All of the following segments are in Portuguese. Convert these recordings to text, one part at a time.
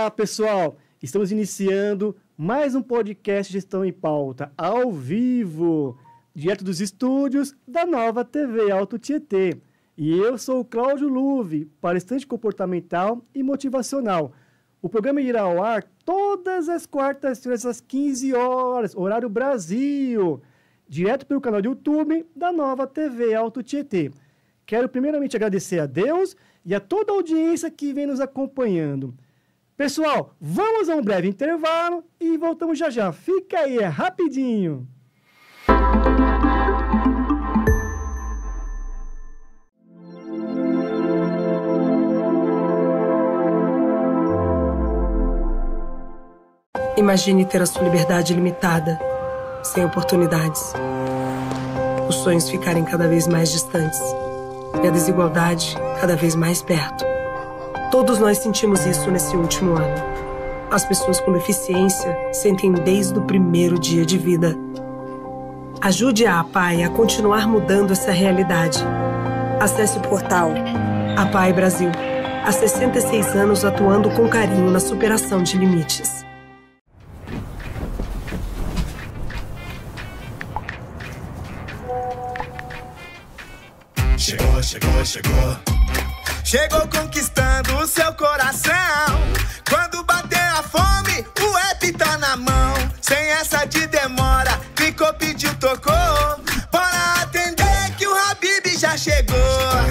Olá, pessoal! Estamos iniciando mais um podcast Gestão em Pauta, ao vivo, direto dos estúdios da Nova TV Alto Tietê. E eu sou o Cláudio Luve, palestrante comportamental e motivacional. O programa irá ao ar todas as quartas-feiras às 15 horas, horário Brasil, direto pelo canal do YouTube da Nova TV Alto Tietê. Quero primeiramente agradecer a Deus e a toda a audiência que vem nos acompanhando. Pessoal, vamos a um breve intervalo e voltamos já já. Fica aí, é rapidinho. Imagine ter a sua liberdade limitada, sem oportunidades. Os sonhos ficarem cada vez mais distantes e a desigualdade cada vez mais perto. Todos nós sentimos isso nesse último ano. As pessoas com deficiência sentem desde o primeiro dia de vida. Ajude a APAE a continuar mudando essa realidade. Acesse o portal APAE Brasil. Há 66 anos atuando com carinho na superação de limites. Chegou, chegou, chegou. Chegou conquistando o seu coração. Quando bater a fome, o app tá na mão. Sem essa de demora, clicou, pediu, tocou. Bora atender que o Habib já chegou.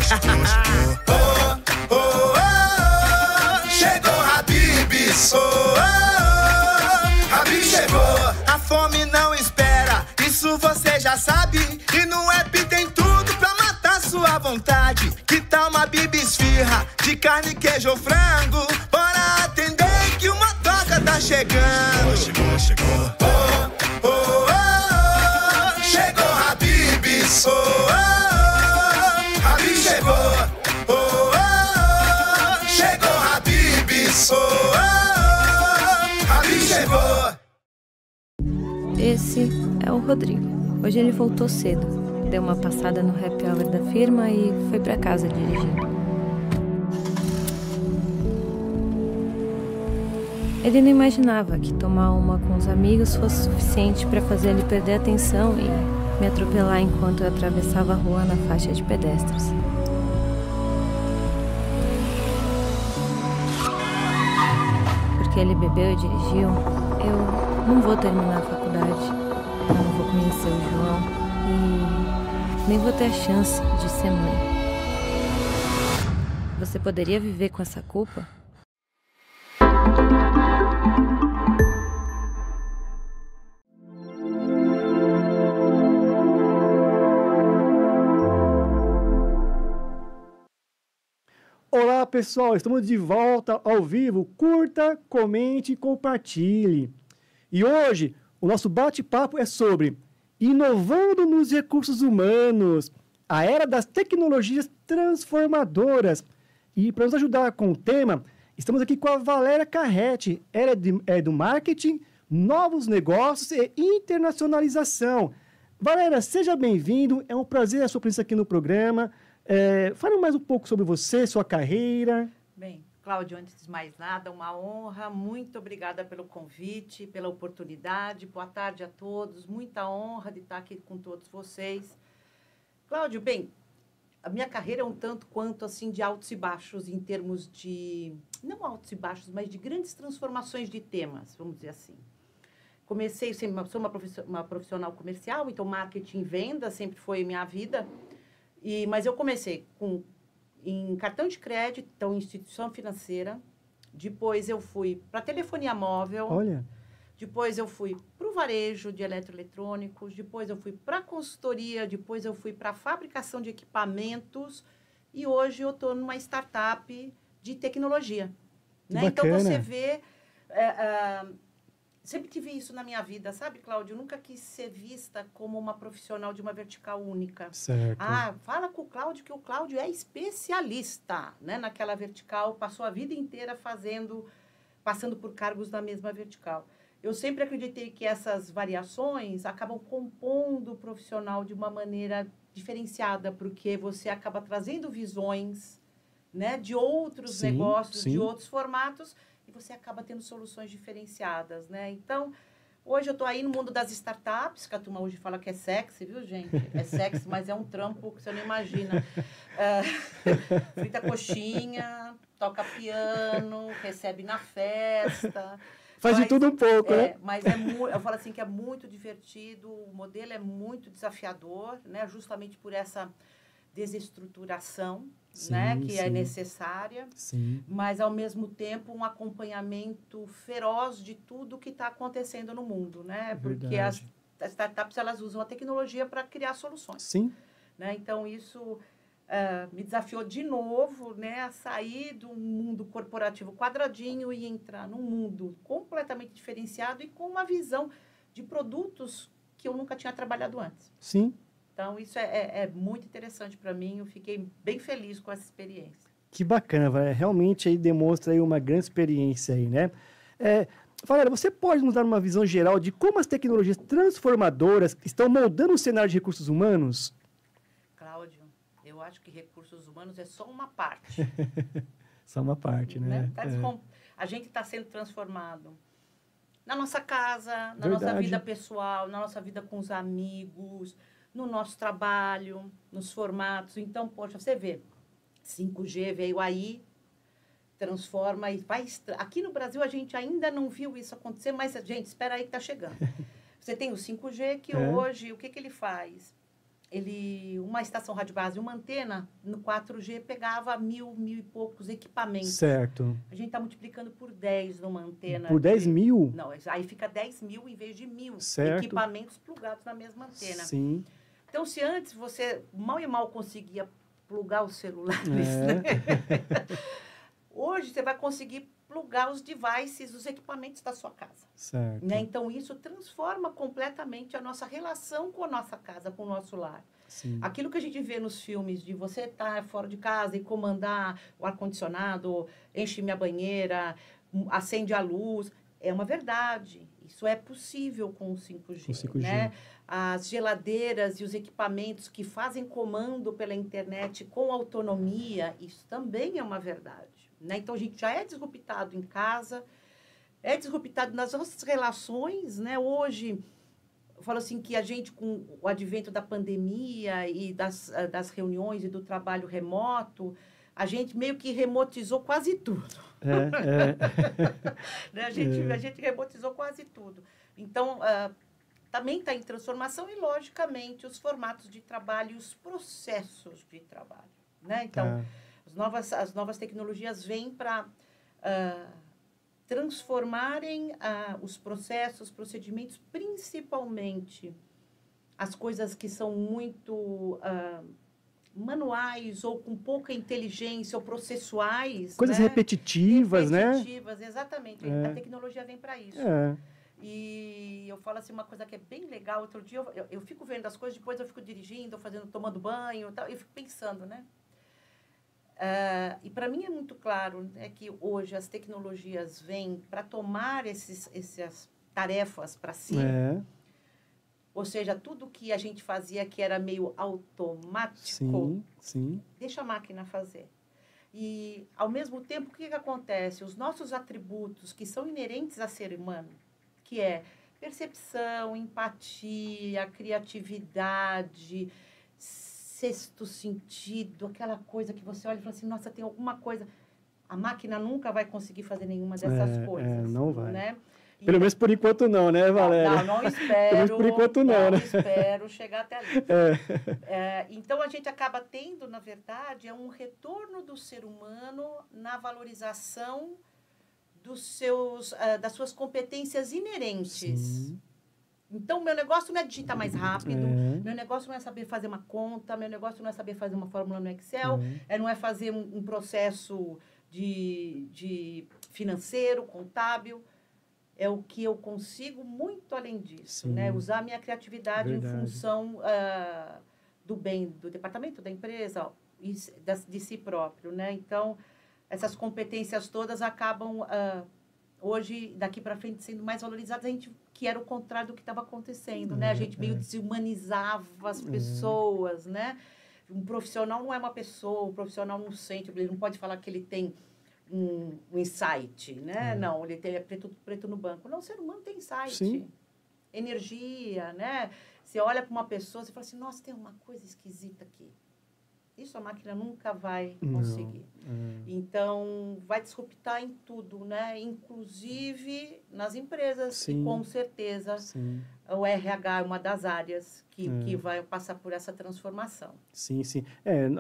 Chegou, chegou. Oh, oh, oh, oh. Chegou o Habib. Oh, oh, oh. Habib chegou. A fome não espera, isso você já sabe. E no app tem tudo pra matar sua vontade. Que tal uma bibisfirra de carne, queijo ou frango? Bora atender que uma toca tá chegando. Chegou, chegou. Oh, oh, oh, oh. Chegou Habib's. Oh, oh, oh. Habib chegou. Oh, oh, oh. Chegou Habib's. Oh, oh, oh. Habib chegou. Esse é o Rodrigo. Hoje ele voltou cedo. Deu uma passada no happy hour da firma e foi pra casa dirigindo. Ele não imaginava que tomar uma com os amigos fosse suficiente para fazer ele perder a atenção e me atropelar enquanto eu atravessava a rua na faixa de pedestres. Porque ele bebeu e dirigiu, eu não vou terminar a faculdade, eu não vou conhecer o João e nem vou ter a chance de ser mãe. Você poderia viver com essa culpa? Olá, pessoal, estamos de volta ao vivo. Curta, comente e compartilhe. E hoje, o nosso bate-papo é sobre inovando nos recursos humanos, a era das tecnologias transformadoras. E para nos ajudar com o tema, estamos aqui com a Valéria Carretti, ela é do marketing, novos negócios e internacionalização. Valéria, seja bem-vindo, é um prazer a sua presença aqui no programa. Fale mais um pouco sobre você, sua carreira. Bem, Cláudio, antes de mais nada, uma honra, muito obrigada pelo convite, pela oportunidade, boa tarde a todos, muita honra de estar aqui com todos vocês. Cláudio, bem, a minha carreira é um tanto quanto assim de altos e baixos em termos de, não altos e baixos, mas de grandes transformações de temas, vamos dizer assim. Comecei, sou uma profissional comercial, então marketing e venda sempre foi minha vida, mas eu comecei em cartão de crédito, então instituição financeira. Depois eu fui para telefonia móvel. Olha. Depois eu fui para o varejo de eletroeletrônicos. Depois eu fui para consultoria. Depois eu fui para fabricação de equipamentos. E hoje eu estou numa startup de tecnologia. Né? Então você vê... sempre tive isso na minha vida, sabe, Cláudio? Eu nunca quis ser vista como uma profissional de uma vertical única. Certo. Fala com o Cláudio, que o Cláudio é especialista, né, naquela vertical, passou a vida inteira passando por cargos na mesma vertical. Eu sempre acreditei que essas variações acabam compondo o profissional de uma maneira diferenciada, porque você acaba trazendo visões, né, de outros negócios, de outros formatos, e você acaba tendo soluções diferenciadas, né? Então, hoje eu estou aí no mundo das startups, que a turma hoje fala que é sexy, viu, gente? É sexy, mas é um trampo que você não imagina. Frita coxinha, toca piano, recebe na festa. Faz de tudo um pouco, né? Mas eu falo assim que é muito divertido, o modelo é muito desafiador, né? Justamente por essa desestruturação, Sim, né? Que sim. é necessária, Sim. mas, ao mesmo tempo, um acompanhamento feroz de tudo que está acontecendo no mundo, né? Porque as startups, elas usam a tecnologia para criar soluções. Sim. Né? Então, isso me desafiou de novo, né? A sair do mundo corporativo quadradinho e entrar num mundo completamente diferenciado e com uma visão de produtos que eu nunca tinha trabalhado antes. Sim. Então, isso é muito interessante para mim. Eu fiquei bem feliz com essa experiência. Que bacana, Valéria. Realmente aí demonstra aí uma grande experiência aí, né? Valéria, você pode nos dar uma visão geral de como as tecnologias transformadoras estão moldando o cenário de recursos humanos? Cláudio, eu acho que recursos humanos é só uma parte. Só uma parte, né? A gente está sendo transformado na nossa casa, na Verdade. nossa vida pessoal, na nossa vida com os amigos, no nosso trabalho, nos formatos. Então, poxa, você vê, 5G veio aí, transforma e vai... Aqui no Brasil a gente ainda não viu isso acontecer, mas, gente, espera aí que está chegando. Você tem o 5G que hoje, o que ele faz? Uma estação rádio base, uma antena no 4G pegava mil e poucos equipamentos. Certo. A gente está multiplicando por 10 numa antena. Por 10 mil? Não, aí fica 10 mil em vez de 1000 certo. Equipamentos plugados na mesma antena. Sim. Então, se antes você mal e mal conseguia plugar os celulares, né? Hoje você vai conseguir plugar os devices, os equipamentos da sua casa. Certo. Né? Então, isso transforma completamente a nossa relação com a nossa casa, com o nosso lar. Sim. Aquilo que a gente vê nos filmes de você estar fora de casa e comandar o ar-condicionado, enche minha banheira, acende a luz, é uma verdade. Isso é possível com o 5G. Com 5G. Né? As geladeiras e os equipamentos que fazem comando pela internet com autonomia, isso também é uma verdade. Né? Então, a gente já é disruptado em casa, é disruptado nas nossas relações. Né? Hoje, eu falo assim que a gente, com o advento da pandemia e das reuniões e do trabalho remoto, a gente meio que remotizou quase tudo. Né? A gente remotizou quase tudo. Então, também está em transformação e, logicamente, os formatos de trabalho e os processos de trabalho. Né? Então, as novas tecnologias vêm para transformarem os processos, os procedimentos, principalmente as coisas que são muito manuais ou com pouca inteligência ou processuais. Coisas né? repetitivas, né? Repetitivas, exatamente. A tecnologia vem para isso. E eu falo assim, uma coisa que é bem legal. Outro dia eu fico vendo as coisas, depois eu fico dirigindo, tomando banho, tal, eu fico pensando, né? E para mim é muito claro, né, que hoje as tecnologias vêm para tomar essas tarefas para si. Ou seja, tudo que a gente fazia que era meio automático, sim. Deixa a máquina fazer. E, ao mesmo tempo, o que acontece? Os nossos atributos que são inerentes a ser humano, que é percepção, empatia, criatividade, sexto sentido, aquela coisa que você olha e fala assim, nossa, tem alguma coisa... A máquina nunca vai conseguir fazer nenhuma dessas coisas. Não vai. Né? Pelo menos por enquanto não, né, Valéria? Não espero. Pelo menos por enquanto não, né? Espero chegar até ali. Então, a gente acaba tendo, na verdade, um retorno do ser humano na valorização das suas competências inerentes. Sim. Então, meu negócio não é digitar mais rápido, meu negócio não é saber fazer uma conta, meu negócio não é saber fazer uma fórmula no Excel, não é fazer um processo de financeiro, contábil. É o que eu consigo muito além disso, né? Usar a minha criatividade em função do bem do departamento, da empresa, de si próprio, né? Então, essas competências todas acabam, hoje, daqui para frente, sendo mais valorizadas, que era o contrário do que estava acontecendo, né? A gente meio desumanizava as pessoas, né? Um profissional não é uma pessoa, um profissional não sente, ele não pode falar que ele tem um insight, né? Não, ele tem preto no banco. Não, o ser humano tem insight. Sim. Energia, né? Você olha para uma pessoa e fala assim, nossa, tem uma coisa esquisita aqui. Isso a máquina nunca vai conseguir. Então, vai disruptar em tudo, né? Inclusive nas empresas. Sim. E com certeza o RH é uma das áreas que vai passar por essa transformação. Sim, sim.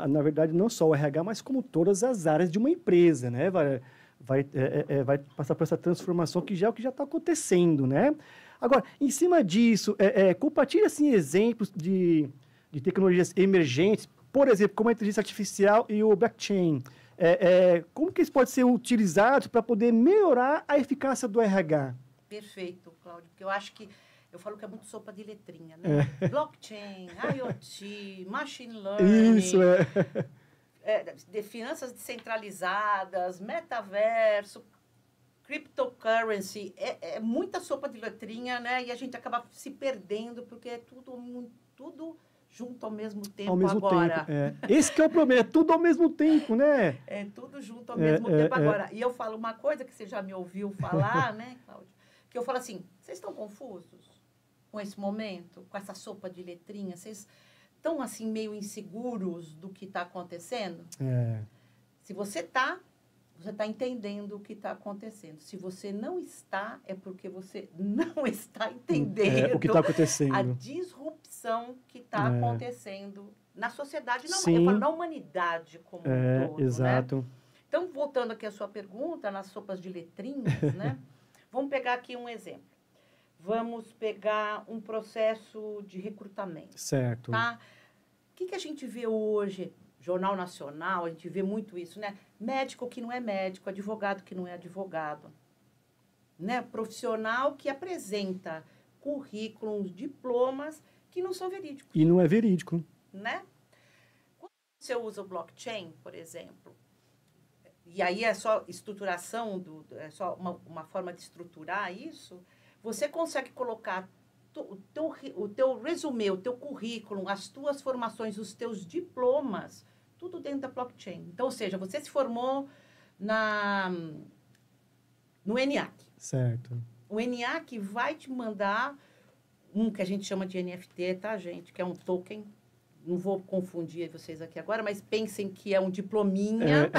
Na verdade, não só o RH, mas como todas as áreas de uma empresa, né? Vai passar por essa transformação que já é o que já está acontecendo, né? Agora, em cima disso, compartilhe assim, exemplos de tecnologias emergentes, por exemplo, como a inteligência artificial e o blockchain. Como que eles podem ser utilizados para poder melhorar a eficácia do RH? Perfeito, Cláudio, porque eu acho que eu falo que é muito sopa de letrinha, né? Blockchain, IoT, machine learning, Isso, de finanças descentralizadas, metaverso, cryptocurrency, é muita sopa de letrinha, né? E a gente acaba se perdendo porque é tudo junto ao mesmo tempo agora. Esse que é o problema, é tudo ao mesmo tempo, né? É tudo junto ao mesmo tempo agora. E eu falo uma coisa que você já me ouviu falar, né, Cláudio? Que eu falo assim, vocês estão confusos com esse momento, com essa sopa de letrinha? Vocês estão, assim, meio inseguros do que está acontecendo? Se você está entendendo o que está acontecendo. Se você não está, é porque você não está entendendo o que está acontecendo. A disrupção que está acontecendo na sociedade, não, Sim. eu falo na humanidade como um todo. Exato. Né? Então, voltando aqui à sua pergunta, nas sopas de letrinhas, né? Vamos pegar aqui um exemplo. Vamos pegar um processo de recrutamento. Certo. Tá? O que a gente vê hoje? Jornal Nacional, a gente vê muito isso, né? Médico que não é médico, advogado que não é advogado. Né? Profissional que apresenta currículos, diplomas que não são verídicos. E não é verídico. Né? Quando você usa o blockchain, por exemplo, e aí é só estruturação, é só uma forma de estruturar isso, você consegue colocar o teu resumê, o teu currículo, as tuas formações, os teus diplomas, tudo dentro da blockchain. Então, ou seja, você se formou no ENIAC. Certo. O ENIAC vai te mandar um que a gente chama de NFT, tá, gente? Que é um token. Não vou confundir vocês aqui agora, mas pensem que é um diplominha.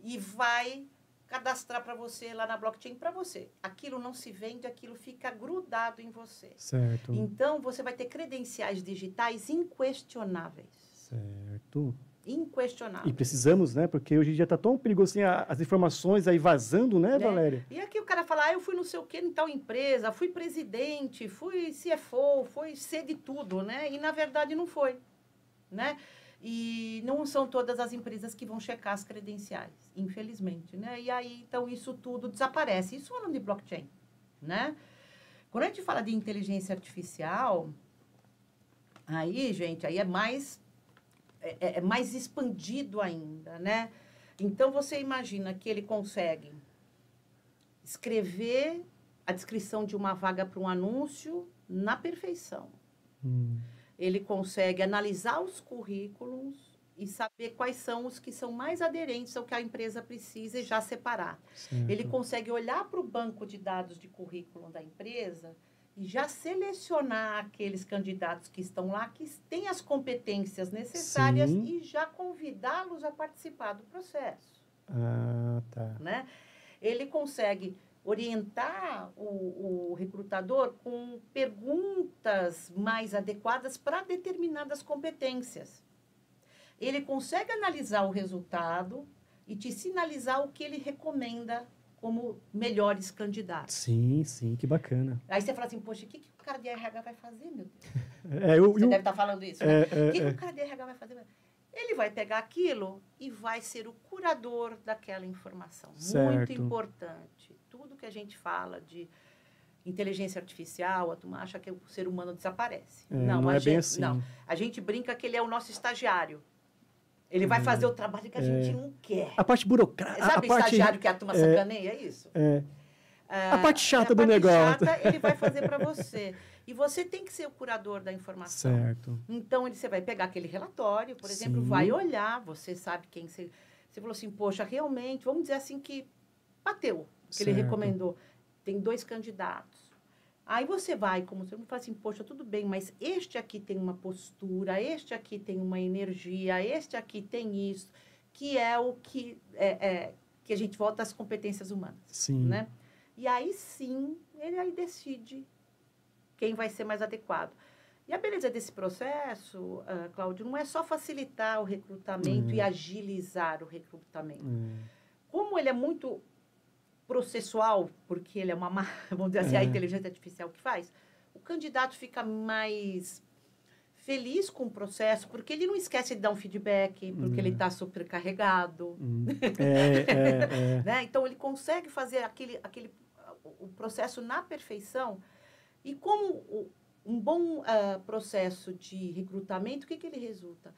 E vai cadastrar para você lá na blockchain para você. Aquilo não se vende, aquilo fica grudado em você. Certo. Então, você vai ter credenciais digitais inquestionáveis. Certo. Inquestionáveis. E precisamos, né? Porque hoje em dia está tão perigoso assim, as informações aí vazando, né, Valéria? E aqui o cara fala, eu fui não sei o que em tal empresa, fui presidente, fui CFO, fui C de tudo, né? E, na verdade, não foi, né? E não são todas as empresas que vão checar as credenciais, infelizmente, né? E aí, então, isso tudo desaparece. Isso falando de blockchain, né? Quando a gente fala de inteligência artificial, aí, gente, aí é mais expandido ainda, né? Então, você imagina que ele consegue escrever a descrição de uma vaga para um anúncio na perfeição. Ele consegue analisar os currículos e saber quais são os que são mais aderentes ao que a empresa precisa e já separar. Certo. Ele consegue olhar para o banco de dados de currículo da empresa e já selecionar aqueles candidatos que estão lá, que têm as competências necessárias e já convidá-los a participar do processo. Ah, tá. Né? Ele consegue orientar o recrutador com perguntas mais adequadas para determinadas competências. Ele consegue analisar o resultado e te sinalizar o que ele recomenda como melhores candidatos. Sim, sim, que bacana. Aí você fala assim, poxa, o que o cara de RH vai fazer, meu Deus? Você deve estar falando isso, né? O que o cara de RH vai fazer? Ele vai pegar aquilo e vai ser o curador daquela informação. Certo. Muito importante. Tudo que a gente fala de inteligência artificial, a turma acha que o ser humano desaparece. Não é bem assim. Não. A gente brinca que ele é o nosso estagiário. Ele vai fazer o trabalho que a gente não quer. A parte burocrática. Sabe o estagiário que a turma sacaneia? É isso? A parte chata do negócio. A parte chata ele vai fazer para você. E você tem que ser o curador da informação. Certo. Então, você vai pegar aquele relatório, por exemplo, vai olhar, você sabe quem... você falou assim, poxa, realmente, vamos dizer assim que bateu, que ele Certo. recomendou. Tem 2 candidatos. Aí você vai, como você fala assim, poxa, tudo bem, mas este aqui tem uma postura, este aqui tem uma energia, este aqui tem isso, que é o que que a gente volta às competências humanas, Sim. né? E aí sim, ele aí decide quem vai ser mais adequado. E a beleza desse processo, Cláudio, não é só facilitar o recrutamento e agilizar o recrutamento. Como ele é muito processual, porque ele é vamos dizer assim, a inteligência artificial que faz, o candidato fica mais feliz com o processo, porque ele não esquece de dar um feedback, porque ele está supercarregado. Né? Então, ele consegue fazer o processo na perfeição. E como um bom processo de recrutamento, o que ele resulta?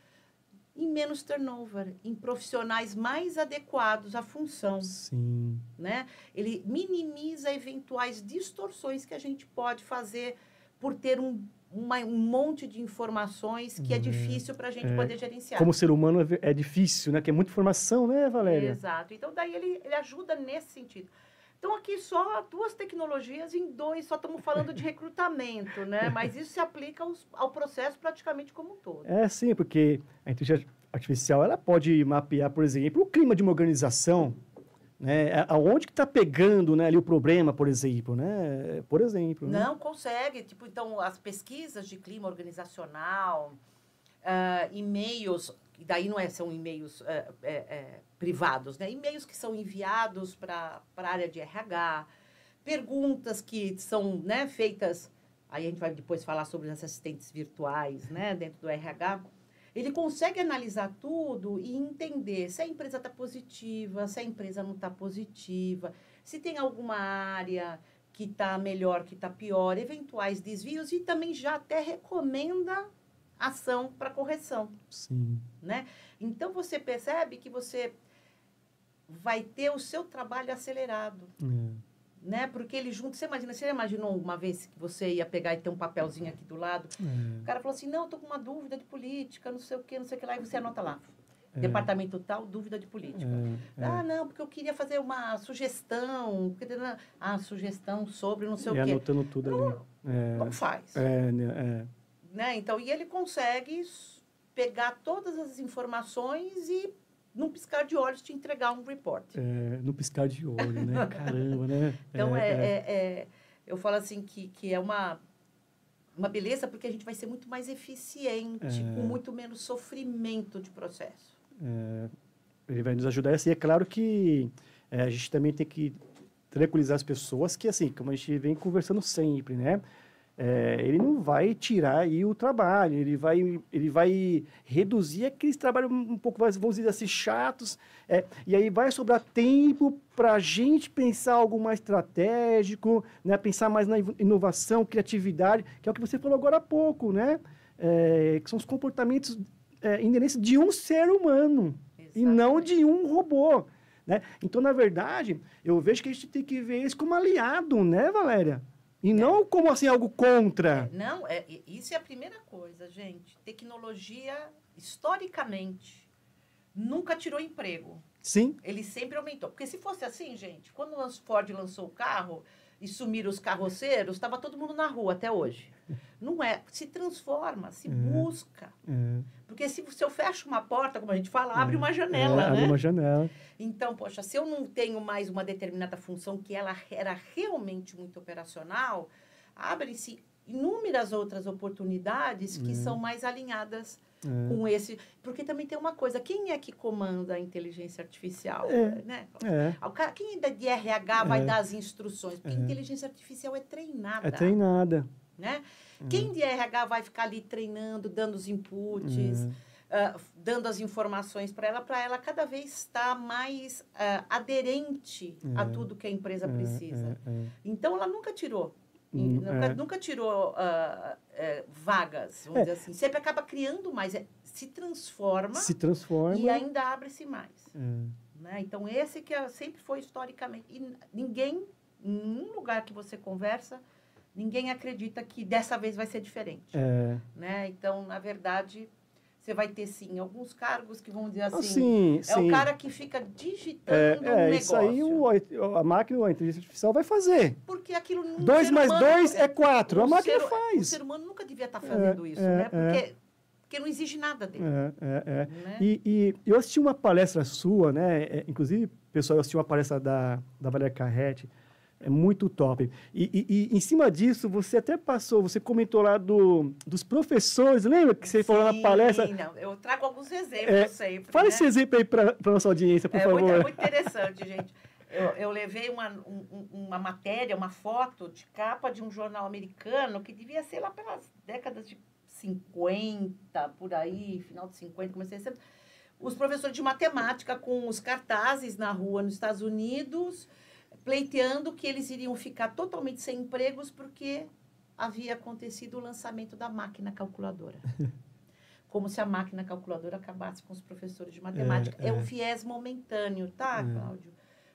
Em menos turnover, em profissionais mais adequados à função. Sim. Né? Ele minimiza eventuais distorções que a gente pode fazer por ter um monte de informações que é difícil para a gente poder gerenciar. Como ser humano é difícil, né? Que é muita informação, né, Valéria? Exato. Então, daí ele ajuda nesse sentido. Então, aqui só 2 tecnologias em 2, só estamos falando de recrutamento, né? Mas isso se aplica ao processo praticamente como um todo. Sim, porque a inteligência artificial, ela pode mapear, por exemplo, o clima de uma organização, né? Aonde que está pegando, né, ali o problema, por exemplo, né? Por exemplo. Né? Não consegue. Tipo, então, as pesquisas de clima organizacional, e-mails, e daí não são e-mails privados, né? E-mails que são enviados para a área de RH, perguntas que são, né, feitas, aí a gente vai depois falar sobre os assistentes virtuais, né, dentro do RH. Ele consegue analisar tudo e entender se a empresa está positiva, se a empresa não está positiva, se tem alguma área que está melhor, que está pior, eventuais desvios, e também já até recomenda ação para correção. Sim. Né? Então, você percebe que você vai ter o seu trabalho acelerado. Né? Porque ele junto... Você imaginou uma vez que você ia pegar e ter um papelzinho aqui do lado? O cara falou assim, não, estou com uma dúvida de política, não sei o que lá, e você anota lá. Departamento tal, dúvida de política. Não, porque eu queria fazer uma sugestão. Sugestão sobre não sei o quê. E anotando tudo ali. Não faz. Né? Então, e ele consegue pegar todas as informações e, num piscar de olhos, te entregar um report. Num piscar de olho, né? Caramba, né? Então, eu falo assim que é uma beleza, porque a gente vai ser muito mais eficiente, com muito menos sofrimento de processo. Ele vai nos ajudar. Assim, é claro que a gente também tem que tranquilizar as pessoas que, assim, como a gente vem conversando sempre, né? Ele não vai tirar aí o trabalho, ele vai reduzir aqueles trabalhos um pouco mais, vamos dizer assim, chatos, e aí vai sobrar tempo para a gente pensar algo mais estratégico, né? Pensar mais na inovação, criatividade, que é o que você falou agora há pouco, né? Que são os comportamentos inerentes de um ser humano. Exatamente. E não de um robô. Né? Então, na verdade, eu vejo que a gente tem que ver isso como aliado, né, Valéria? E não como, assim, algo contra. Isso é a primeira coisa, gente. Tecnologia, historicamente, nunca tirou emprego. Sim. Ele sempre aumentou. Porque se fosse assim, gente, quando o Ford lançou o carro e sumiram os carroceiros, estava todo mundo na rua até hoje. Não é. Se transforma, se busca. Porque se eu fecho uma porta, como a gente fala, abre uma janela, né? Abre uma janela. Então, poxa, se eu não tenho mais uma determinada função que ela era realmente muito operacional, abre-se inúmeras outras oportunidades que são mais alinhadas com esse... Porque também tem uma coisa, quem é que comanda a inteligência artificial? Né? Quem de RH vai dar as instruções? Porque a inteligência artificial é treinada. É treinada. Né? Quem de RH vai ficar ali treinando, dando os inputs, dando as informações para ela cada vez estar mais aderente a tudo que a empresa precisa. Então, ela nunca tirou. Nunca tirou vagas, vamos dizer assim. Sempre acaba criando mais, se transforma e ainda abre-se mais. Né? Então, esse que sempre foi historicamente. E ninguém, em nenhum lugar que você conversa, ninguém acredita que dessa vez vai ser diferente. Né? Então, na verdade, Você vai ter, sim, alguns cargos que vão dizer assim... Sim, é o cara que fica digitando um negócio. Isso aí a máquina, a inteligência artificial vai fazer. Porque aquilo... 2 mais 2 é 4. A máquina faz. O ser humano nunca devia estar fazendo isso, né? Porque não exige nada dele. Né? E eu assisti uma palestra sua, né? Inclusive, pessoal, eu assisti uma palestra da Valéria Carretti. É muito top. E em cima disso, você até você comentou lá dos professores, lembra que você falou na palestra? Não, eu trago alguns exemplos sempre. Fala esse exemplo aí para a nossa audiência, por favor. É muito interessante, gente. Eu levei uma matéria, uma foto de capa de um jornal americano que devia ser lá pelas décadas de 50, por aí, final de 50, comecei a ser... Os professores de matemática com os cartazes na rua nos Estados Unidos... pleiteando que eles iriam ficar totalmente sem empregos porque havia acontecido o lançamento da máquina calculadora. Como se a máquina calculadora acabasse com os professores de matemática. É um viés momentâneo, tá, Cláudio?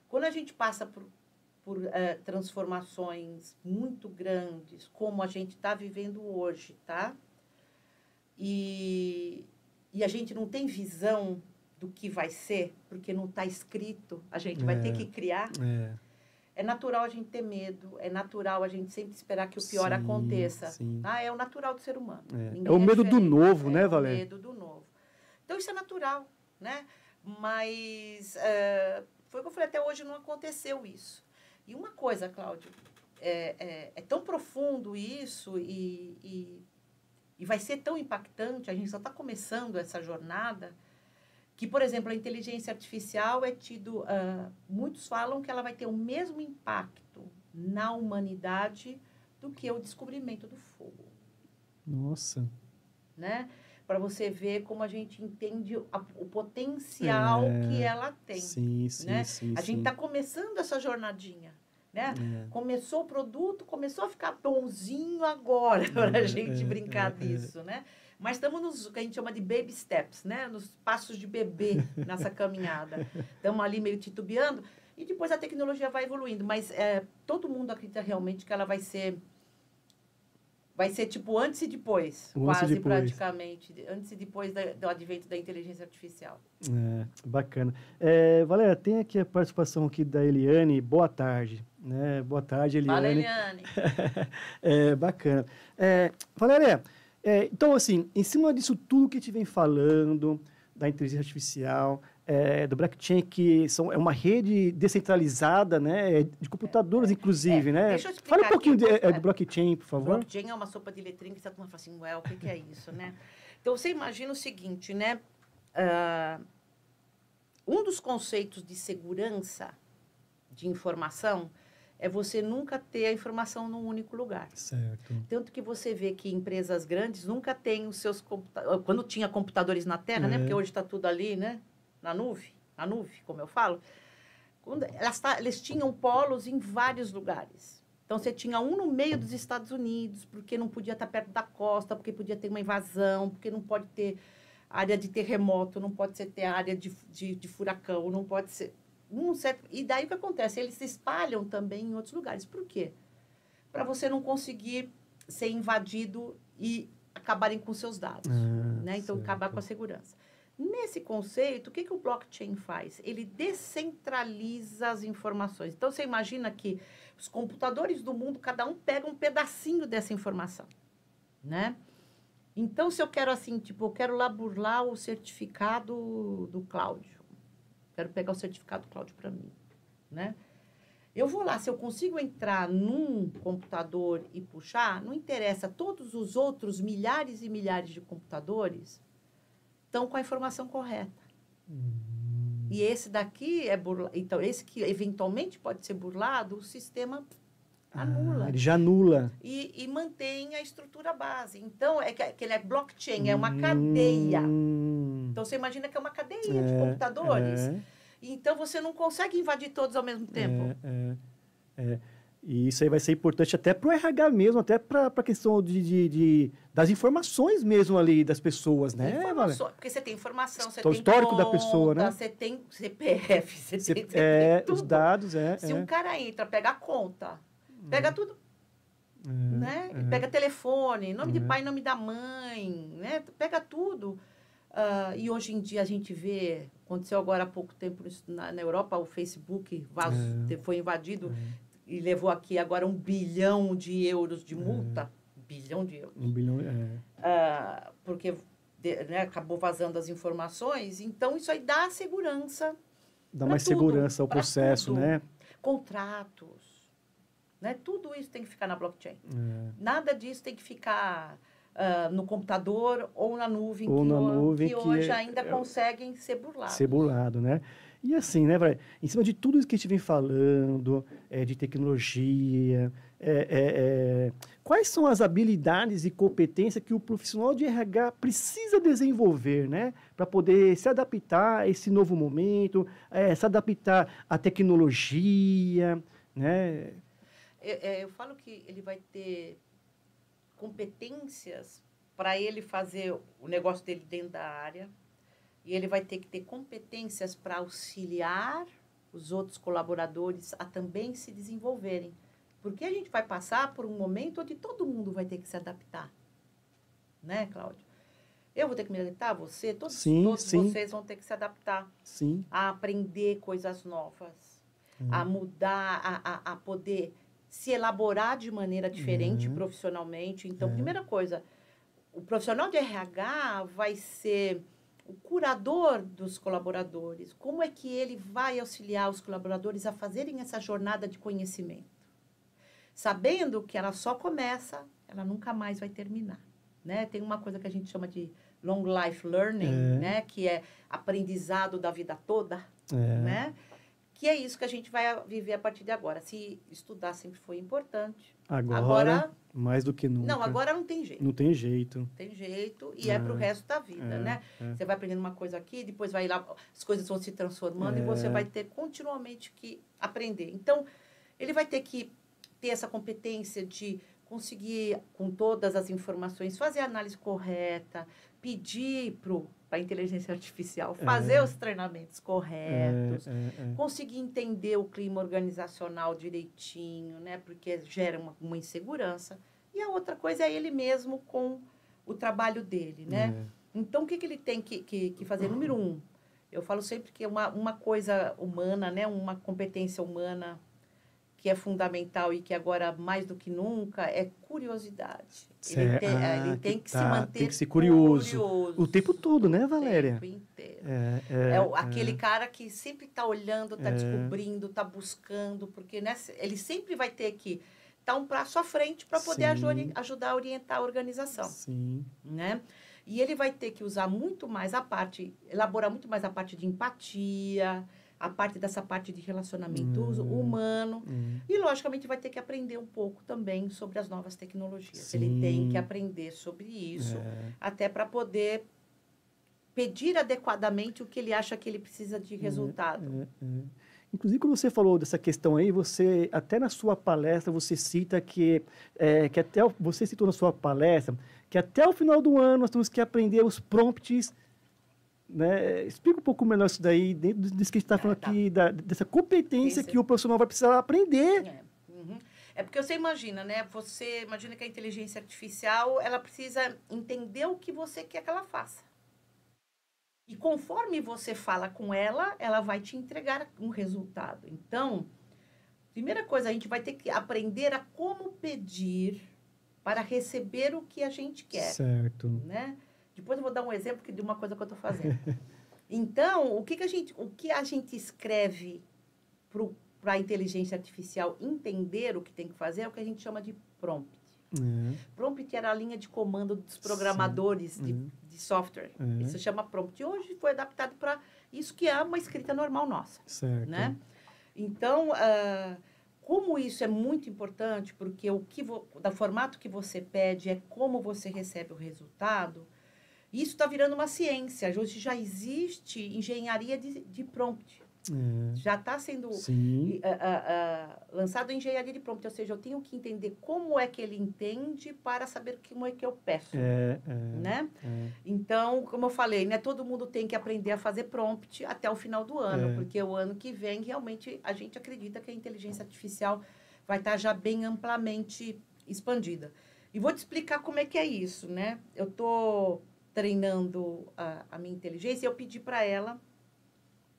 Quando a gente passa por transformações muito grandes, como a gente está vivendo hoje, tá? E a gente não tem visão do que vai ser, porque não está escrito, a gente vai ter que criar. É natural a gente ter medo, é natural a gente sempre esperar que o pior aconteça. Sim. É o natural do ser humano. É o medo do novo, né, Valéria? É o medo do novo. Então, isso é natural, né? Mas, foi o que eu falei, até hoje não aconteceu isso. E uma coisa, Cláudio, é tão profundo isso e vai ser tão impactante, a gente só está começando essa jornada, que, por exemplo, a inteligência artificial é tido... muitos falam que ela vai ter o mesmo impacto na humanidade do que o descobrimento do fogo. Nossa! Né? Para você ver como a gente entende o potencial que ela tem. Sim, né? sim. A gente está começando essa jornadinha. Né? Começou o produto, começou a ficar bonzinho agora para a gente brincar disso, né? Mas estamos nos que a gente chama de baby steps, né? Nos passos de bebê nessa caminhada. Estamos ali meio titubeando e depois a tecnologia vai evoluindo. Mas todo mundo acredita realmente que ela vai ser tipo antes e depois, praticamente. Antes e depois do advento da inteligência artificial. Bacana. Valéria, tem aqui a participação aqui da Eliane. Boa tarde. Boa tarde, Eliane. Fala, Eliane. Bacana. Valéria, então, assim, em cima disso tudo que a gente vem falando, da inteligência artificial, do blockchain, que é uma rede descentralizada, né, de computadores, inclusive, né? Deixa eu explicar. Fala um pouquinho de blockchain, por favor. Blockchain é uma sopa de letrinha que você fala assim, o que é isso, né? Então, você imagina o seguinte, né? Um dos conceitos de segurança de informação é você nunca ter a informação num único lugar. Certo. Tanto que você vê que empresas grandes nunca têm os seus computadores... Quando tinha computadores na Terra, né? Porque hoje está tudo ali, né? Na nuvem, como eu falo. Eles tinham polos em vários lugares. Então, você tinha um no meio dos Estados Unidos, porque não podia estar perto da costa, porque podia ter uma invasão, porque não pode ter área de terremoto, não pode ter área de furacão, não pode ser... E daí o que acontece? Eles se espalham também em outros lugares. Por quê? Para você não conseguir ser invadido e acabarem com seus dados. Né? Então, acabar com a segurança. Nesse conceito, o que o blockchain faz? Ele descentraliza as informações. Então, você imagina que os computadores do mundo, cada um pega um pedacinho dessa informação. Né? Então, se eu quero assim, eu quero lá burlar o certificado do Cláudio. Quero pegar o certificado do Cláudio para mim, né? Eu vou lá, se eu consigo entrar num computador e puxar, não interessa, todos os outros milhares e milhares de computadores estão com a informação correta. E esse daqui é burlado. Então, esse que eventualmente pode ser burlado, o sistema anula. Ele já anula. E mantém a estrutura base. Então, que ele é blockchain, é uma cadeia. Então, você imagina que é uma cadeia de computadores. Então, você não consegue invadir todos ao mesmo tempo. E isso aí vai ser importante até para o RH mesmo, até para a questão das informações mesmo ali das pessoas, né? Porque você tem informação, você tem o histórico conta, da pessoa, né? Você tem CPF, você tem tudo. Os dados, Se um cara entra, pega a conta, pega tudo, né? Pega telefone, nome de pai, nome da mãe, né? Pega tudo. E hoje em dia a gente vê, aconteceu agora há pouco tempo na Europa, o Facebook foi invadido e levou aqui agora 1 bilhão de euros de multa. 1 bilhão de euros. 1 bilhão, porque acabou vazando as informações. Então, isso aí dá segurança. Dá mais segurança ao processo, tudo. né? Contratos. Né? Tudo isso tem que ficar na blockchain. Nada disso tem que ficar no computador ou na nuvem, que hoje ainda conseguem ser burlados. Ser burlado, né? E assim, né, em cima de tudo isso que a gente vem falando, de tecnologia, quais são as habilidades e competências que o profissional de RH precisa desenvolver, né? Para poder se adaptar a esse novo momento, se adaptar à tecnologia, né? Eu falo que ele vai ter competências para ele fazer o negócio dele dentro da área, e ele vai ter que ter competências para auxiliar os outros colaboradores a também se desenvolverem. Porque a gente vai passar por um momento onde todo mundo vai ter que se adaptar. Né, Cláudio? Eu vou ter que me adaptar, você, todos vocês vão ter que se adaptar. Sim. A aprender coisas novas, a mudar, a poder se elaborar de maneira diferente profissionalmente. Então, primeira coisa, o profissional de RH vai ser o curador dos colaboradores. Como é que ele vai auxiliar os colaboradores a fazerem essa jornada de conhecimento? Sabendo que ela só começa, ela nunca mais vai terminar. Né? Tem uma coisa que a gente chama de long life learning, né? Que é aprendizado da vida toda, né? Que é isso que a gente vai viver a partir de agora. Se estudar sempre foi importante. Agora mais do que nunca. Não, agora não tem jeito. Não tem jeito. Não tem jeito e é para o resto da vida, né? Você vai aprendendo uma coisa aqui, depois vai lá, as coisas vão se transformando e você vai ter continuamente que aprender. Então, ele vai ter que ter essa competência de conseguir, com todas as informações, fazer a análise correta, pedir para a inteligência artificial fazer os treinamentos corretos, conseguir entender o clima organizacional direitinho, né? Porque gera uma insegurança. E a outra coisa é ele mesmo com o trabalho dele, né? Então, o que ele tem que fazer? Número 1, eu falo sempre que uma coisa humana, né? Uma competência humana que é fundamental e que agora, mais do que nunca, é curiosidade. Ele tem que se manter tem que ser curioso. O tempo todo, né, Valéria? O tempo inteiro. Aquele cara que sempre está olhando, está descobrindo, está buscando, porque ele sempre vai ter que estar um passo à frente para poder ajudar a orientar a organização. Sim. Né? E ele vai ter que usar muito mais elaborar muito mais a parte de empatia, dessa parte de relacionamento humano. E, logicamente, vai ter que aprender um pouco também sobre as novas tecnologias. Sim. Ele tem que aprender sobre isso, até para poder pedir adequadamente o que ele acha que ele precisa de resultado. Inclusive, quando você falou dessa questão aí, você, até na sua palestra, você cita que você citou na sua palestra que até o final do ano nós temos que aprender os prompts. Né? Explica um pouco melhor isso daí, dentro disso que a gente está falando aqui, dessa competência que o profissional vai precisar aprender. É porque você imagina, né? Você imagina que a inteligência artificial, ela precisa entender o que você quer que ela faça. E conforme você fala com ela, ela vai te entregar um resultado. Então, primeira coisa, a gente vai ter que aprender a como pedir para receber o que a gente quer. Certo. Né? Depois eu vou dar um exemplo de uma coisa que eu estou fazendo. Então, o que a gente escreve para a inteligência artificial entender o que tem que fazer é o que a gente chama de prompt. Prompt era a linha de comando dos programadores de software. Isso chama prompt. E hoje foi adaptado para isso, que é uma escrita normal nossa. Certo. Né? Então, como isso é muito importante, porque do formato que você pede é como você recebe o resultado. Isso está virando uma ciência. Hoje já existe engenharia de prompt. Já está sendo lançado engenharia de prompt. Ou seja, eu tenho que entender como é que ele entende para saber como é que eu peço. Né? Então, como eu falei, né, todo mundo tem que aprender a fazer prompt até o final do ano. Porque o ano que vem, realmente, a gente acredita que a inteligência artificial vai estar já bem amplamente expandida. E vou te explicar como é que é isso, né? Eu estou treinando a minha inteligência, eu pedi para ela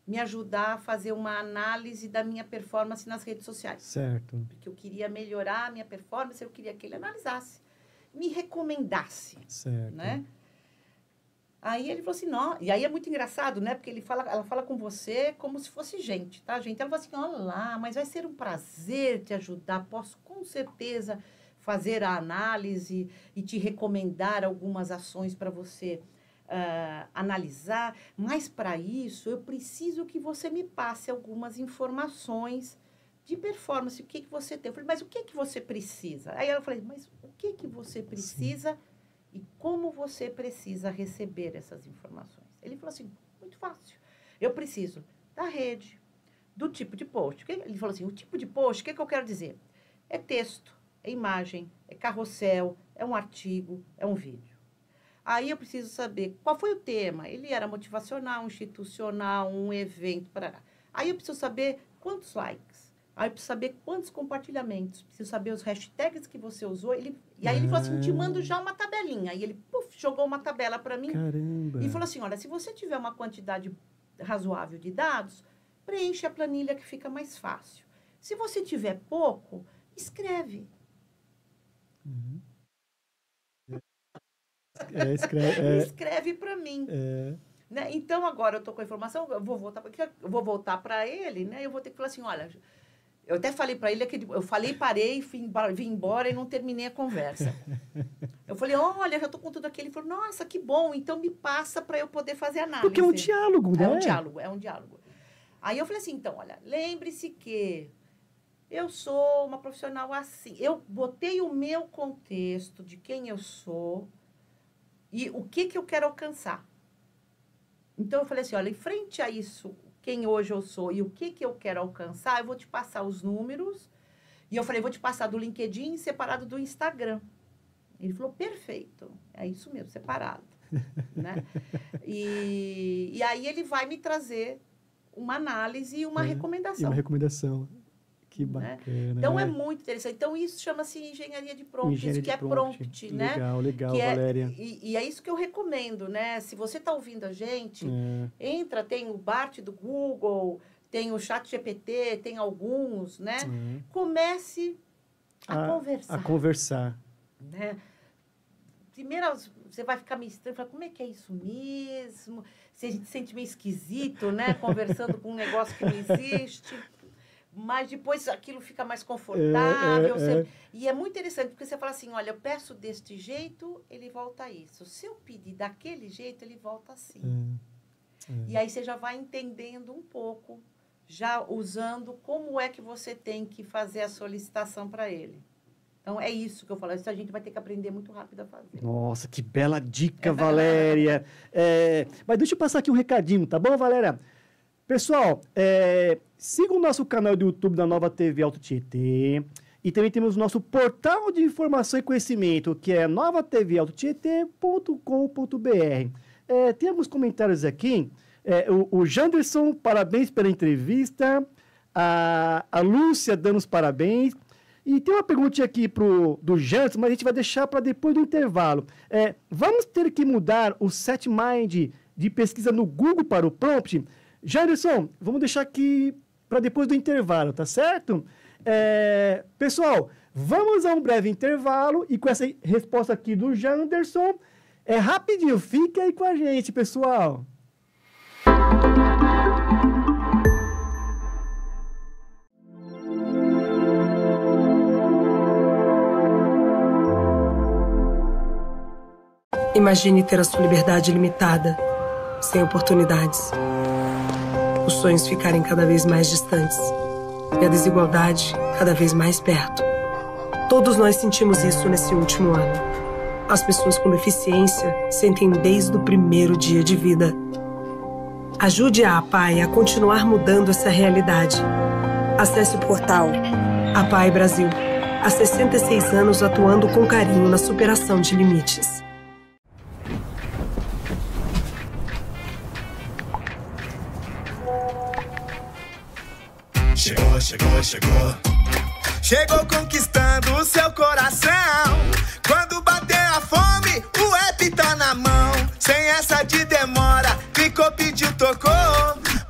me ajudar a fazer uma análise da minha performance nas redes sociais. Certo. Porque eu queria melhorar a minha performance, eu queria que ele analisasse, me recomendasse. Certo. Né? Aí ele falou assim, não, e aí é muito engraçado, né? Porque ela fala com você como se fosse gente, tá, gente? Ela falou assim, olha lá, mas vai ser um prazer te ajudar, posso com certeza fazer a análise e te recomendar algumas ações para você analisar, mas para isso eu preciso que você me passe algumas informações de performance, o que você tem. Eu falei, mas o que você precisa? Aí eu falei, mas o que você precisa? Sim. E como você precisa receber essas informações? Ele falou assim, muito fácil. Eu preciso da rede, do tipo de post. Ele falou assim, o tipo de post, o que eu quero dizer? É texto, é imagem, é carrossel, é um artigo, é um vídeo. Aí eu preciso saber qual foi o tema. Ele era motivacional, institucional, um evento, parará. Aí eu preciso saber quantos likes. Aí eu preciso saber quantos compartilhamentos. Preciso saber os hashtags que você usou. E aí ele falou assim, te mando já uma tabelinha. Aí ele jogou uma tabela para mim. Caramba. E falou assim, olha, se você tiver uma quantidade razoável de dados, preenche a planilha que fica mais fácil. Se você tiver pouco, escreve. Uhum. Escreve para mim. Né? Então, agora eu estou com a informação, eu vou voltar para ele, né? Eu vou ter que falar assim, olha, eu até falei para ele, eu falei, parei, vim embora e não terminei a conversa. Eu falei, olha, já estou com tudo aqui. Ele falou, nossa, que bom, então me passa para eu poder fazer análise. Porque é um diálogo, né? É um diálogo. Aí eu falei assim, então, olha, lembre-se que eu sou uma profissional assim. Eu botei o meu contexto de quem eu sou e o que eu quero alcançar. Então, eu falei assim, olha, em frente a isso, quem hoje eu sou e o que eu quero alcançar, eu vou te passar os números. E eu falei, vou te passar do LinkedIn separado do Instagram. Ele falou, perfeito. É isso mesmo, separado. Né? E aí ele vai me trazer uma análise e uma recomendação. E uma recomendação. Que bacana. Né? Então, é muito interessante. Então, isso chama-se engenharia de prompt. Engenharia isso que é prompt, né? Legal, que Valéria. E é isso que eu recomendo, né? Se você está ouvindo a gente, entra, tem o Bart do Google, tem o ChatGPT, tem alguns, né? Comece a conversar. A conversar. Né? Primeiro, você vai ficar meio estranho, fala, como é que é isso mesmo? Se a gente se sente meio esquisito, né? Conversando com um negócio que não existe. Mas depois aquilo fica mais confortável. E é muito interessante, porque você fala assim, olha, eu peço deste jeito, ele volta a isso. Se eu pedir daquele jeito, ele volta assim. E aí você já vai entendendo um pouco, já usando como é que você tem que fazer a solicitação para ele. Então, é isso que eu falo. Isso a gente vai ter que aprender muito rápido a fazer. Nossa, que bela dica, Valéria. Mas deixa eu passar aqui um recadinho, tá bom, Valéria? Pessoal, siga o nosso canal do YouTube da Nova TV Alto Tietê. E também temos o nosso portal de informação e conhecimento, que é novatvautotietê.com.br. Tem alguns comentários aqui. O Janderson, parabéns pela entrevista. A Lúcia dando os parabéns. E tem uma perguntinha aqui do Janderson, mas a gente vai deixar para depois do intervalo. Vamos ter que mudar o SetMind de pesquisa no Google para o prompt? Janderson, vamos deixar aqui para depois do intervalo, tá certo? Pessoal, vamos a um breve intervalo e com essa resposta aqui do Janderson, rapidinho, fique aí com a gente, pessoal. Imagine ter a sua liberdade limitada, sem oportunidades. Os sonhos ficarem cada vez mais distantes e a desigualdade cada vez mais perto. Todos nós sentimos isso nesse último ano. As pessoas com deficiência sentem desde o primeiro dia de vida. Ajude a APAE a continuar mudando essa realidade. Acesse o portal APAE Brasil. Há 66 anos atuando com carinho na superação de limites. Chegou conquistando o seu coração. Quando bater a fome, o app tá na mão. sem essa de demora. Clicou, pediu, tocou.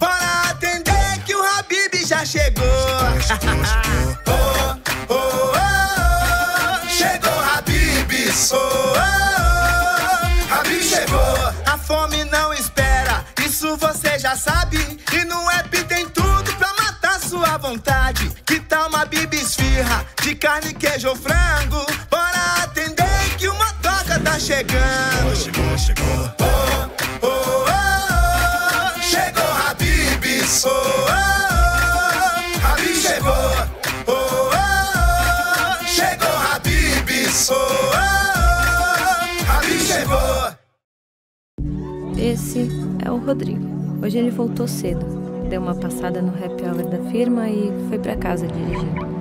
Bora atender que o Habib já chegou. Oh, oh, oh, oh. Chegou o Habib. Oh, oh, oh. Habib chegou. A fome não espera, isso você já sabe. E no app tem tudo pra matar sua vontade. Que tal uma Habib esfirra de carne, queijo ou frango? Bora atender que o motoca tá chegando. Chegou, chegou. Oh, oh, oh, oh. Chegou o Habib. Oh, oh, oh. Habib chegou. Oh, oh, oh. Chegou o Habib. Oh, oh, oh. Habib chegou. Esse é o Rodrigo. Hoje ele voltou cedo, deu uma passada no happy hour da firma e foi pra casa dirigindo.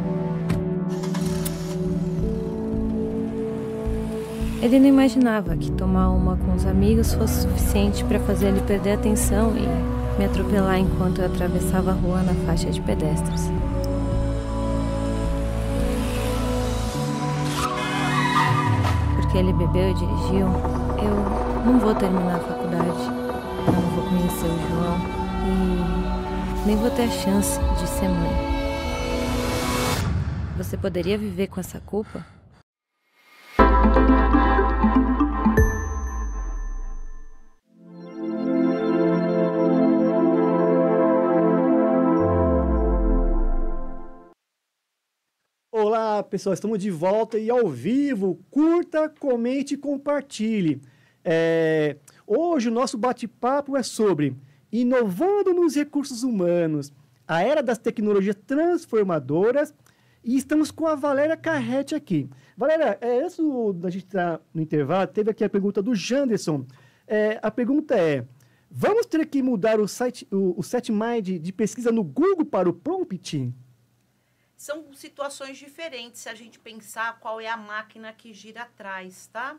Ele não imaginava que tomar uma com os amigos fosse suficiente para fazer ele perder a atenção e me atropelar enquanto eu atravessava a rua na faixa de pedestres. Porque ele bebeu e dirigiu, eu não vou terminar a faculdade, eu não vou conhecer o João e nem vou ter a chance de ser mãe. Você poderia viver com essa culpa? Olá, pessoal, estamos de volta e ao vivo. Curta, comente e compartilhe. Hoje o nosso bate-papo é sobre inovando nos recursos humanos, a era das tecnologias transformadoras, e estamos com a Valéria Carretti aqui. Valéria, antes da gente estar no intervalo, teve aqui a pergunta do Janderson. A pergunta é, vamos ter que mudar o SetMind de pesquisa no Google para o prompt? São situações diferentes se a gente pensar qual é a máquina que gira atrás, tá?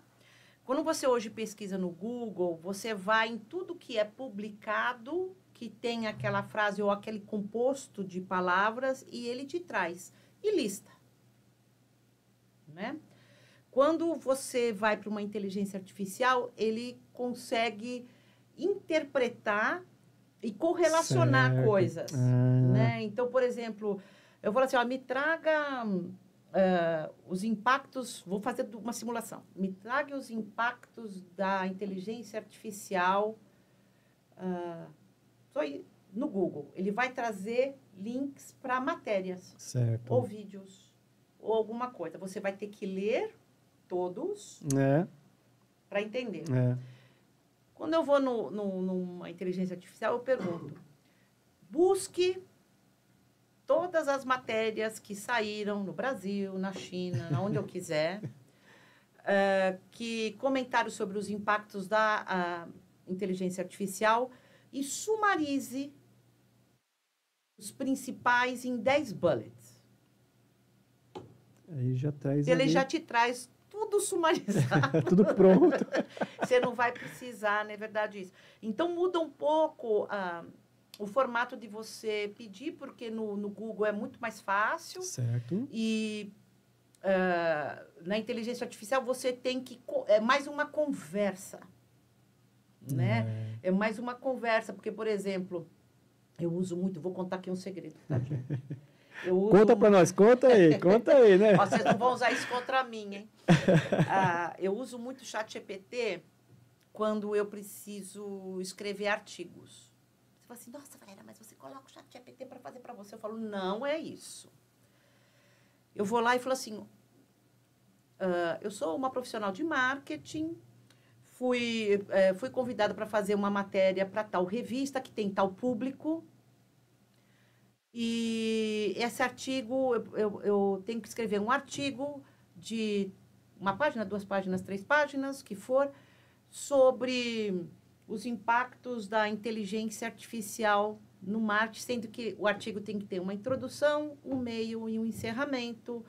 Quando você hoje pesquisa no Google, você vai em tudo que é publicado, que tem aquela frase ou aquele composto de palavras, e ele te traz e lista, né? Quando você vai para uma inteligência artificial, ele consegue interpretar e correlacionar coisas, né? Então, por exemplo, eu falo assim, ó, me traga os impactos, vou fazer uma simulação, me traga os impactos da inteligência artificial no Google. Ele vai trazer links para matérias, certo, ou vídeos, ou alguma coisa. Você vai ter que ler todos para entender. Quando eu vou numa inteligência artificial, eu pergunto, busque todas as matérias que saíram no Brasil, na China, onde eu quiser, que comentários sobre os impactos da inteligência artificial e sumarize os principais em 10 bullets. Aí já traz Ele ali... já te traz tudo sumarizado. Tudo pronto. Você não vai precisar, não é verdade isso. Então, muda um pouco o formato de você pedir, porque no Google é muito mais fácil. Certo. E na inteligência artificial você tem que... É mais uma conversa, né? É mais uma conversa, porque, por exemplo, eu uso muito... Vou contar aqui um segredo, tá? Conta para nós, conta aí, né? Ó, vocês não vão usar isso contra mim, hein? Eu uso muito o ChatGPT quando eu preciso escrever artigos. Você fala assim, nossa, Valéria, mas você coloca o ChatGPT para fazer para você. Eu falo, não é isso. Eu vou lá e falo assim, eu sou uma profissional de marketing, fui convidada para fazer uma matéria para tal revista, que tem tal público, e esse artigo, eu tenho que escrever um artigo de uma página, 2 páginas, 3 páginas, que for, sobre os impactos da inteligência artificial no marketing, sendo que o artigo tem que ter uma introdução, um meio e um encerramento.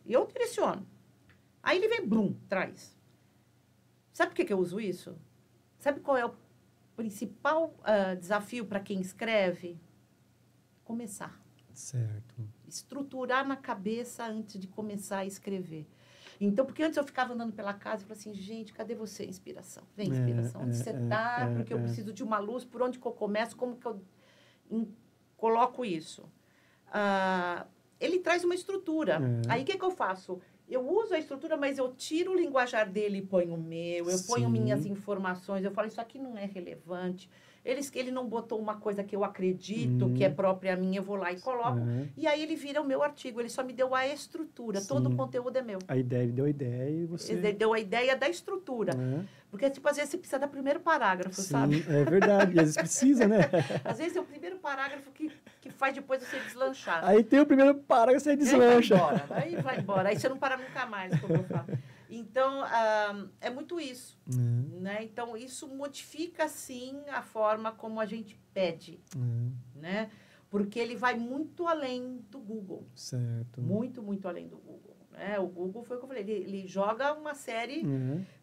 Eu direciono. Aí ele vem, blum, traz. Sabe por que eu uso isso? Sabe qual é o principal desafio para quem escreve? Começar. Certo. Estruturar na cabeça antes de começar a escrever. Então, porque antes eu ficava andando pela casa e falava assim, gente, cadê você, inspiração? Vem, inspiração, onde você está? Porque eu preciso de uma luz, por onde que eu começo? Como que eu coloco isso? Ele traz uma estrutura. Aí, o que eu faço? Eu uso a estrutura, mas eu tiro o linguajar dele e ponho o meu. Eu ponho minhas informações. Eu falo, isso aqui não é relevante. Ele não botou uma coisa que eu acredito, que é própria minha, eu vou lá e coloco. E aí ele vira o meu artigo. Ele só me deu a estrutura. Todo o conteúdo é meu. A ideia, ele deu a ideia e você... Ele deu a ideia da estrutura. Porque, tipo, às vezes você precisa do primeiro parágrafo, sabe? É verdade. E às vezes precisa, né? Às vezes é o primeiro parágrafo que faz depois você deslanchar. Aí tem o primeiro parágrafo, você deslancha. Aí vai embora. Aí você não para nunca mais, como eu falo. Então, é muito isso. Né? Então, isso modifica, sim, a forma como a gente pede. Né? Porque ele vai muito além do Google. Certo. Muito, muito além do Google. Né? O Google foi o que eu falei. Ele joga uma série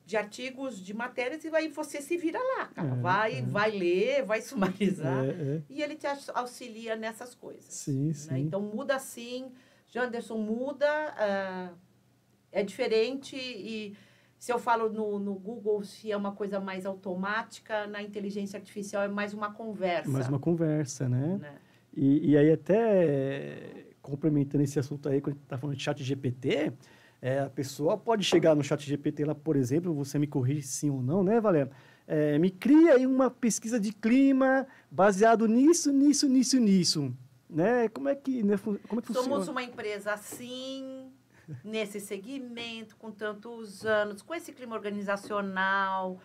de artigos, de matérias, e aí você se vira lá, cara. Vai ler, vai sumarizar. E ele te auxilia nessas coisas. Sim, né? sim. Então, muda sim. Janderson, muda... é diferente e se eu falo no Google se é uma coisa mais automática, na inteligência artificial é mais uma conversa. Mais uma conversa, né? E aí até complementando esse assunto aí, quando a gente está falando de chat GPT, a pessoa pode chegar no chat GPT lá, por exemplo, você me corrige sim ou não, né, Valéria? Me cria aí uma pesquisa de clima baseado nisso, né? Como é que funciona? Somos uma empresa assim... nesse segmento, com tantos anos, com esse clima organizacional,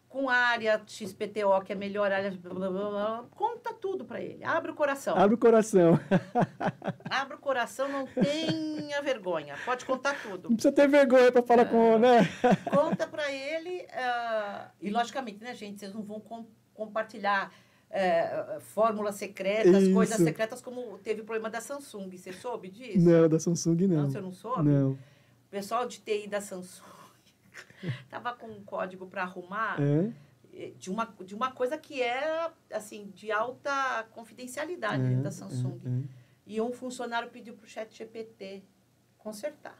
com a área XPTO, que é a melhor área, blá, blá, blá, conta tudo para ele. Abre o coração. Abre o coração. Abre o coração, não tenha vergonha. Pode contar tudo. Não precisa ter vergonha para falar com, né? Conta para ele, e logicamente, né, gente, vocês não vão compartilhar fórmulas secretas, coisas secretas, como teve o problema da Samsung. Você soube disso? Não, da Samsung não. Não, você não soube? Não. O pessoal de TI da Samsung estava com um código para arrumar de uma coisa que é, assim, de alta confidencialidade da Samsung. E um funcionário pediu para o ChatGPT consertar.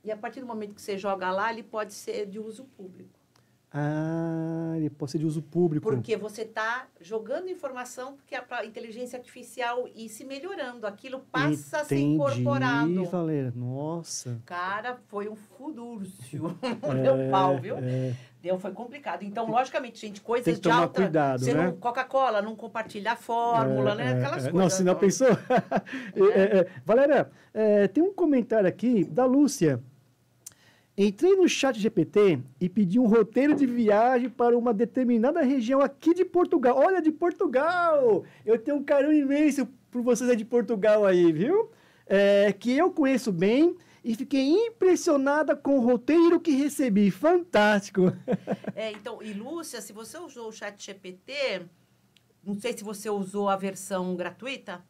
E a partir do momento que você joga lá, ele pode ser de uso público. Ele pode ser de uso público. Porque você está jogando informação, porque a inteligência artificial ir se melhorando. Aquilo passa a ser incorporado. Valéria. Nossa. Cara, foi um furdúrcio. Deu pau, viu? Foi complicado. Então, logicamente, gente, coisas tem que de tomar alta... cuidado, né? Coca-Cola, não compartilhar a fórmula, né? Aquelas coisas. Não, se não pensou... Valéria, tem um comentário aqui da Lúcia. Entrei no chat GPT e pedi um roteiro de viagem para uma determinada região aqui de Portugal. Olha, de Portugal! Eu tenho um carinho imenso por vocês aí de Portugal aí, viu? Que eu conheço bem e fiquei impressionada com o roteiro que recebi. Fantástico! Então, e Lúcia, se você usou o chat GPT, não sei se você usou a versão gratuita,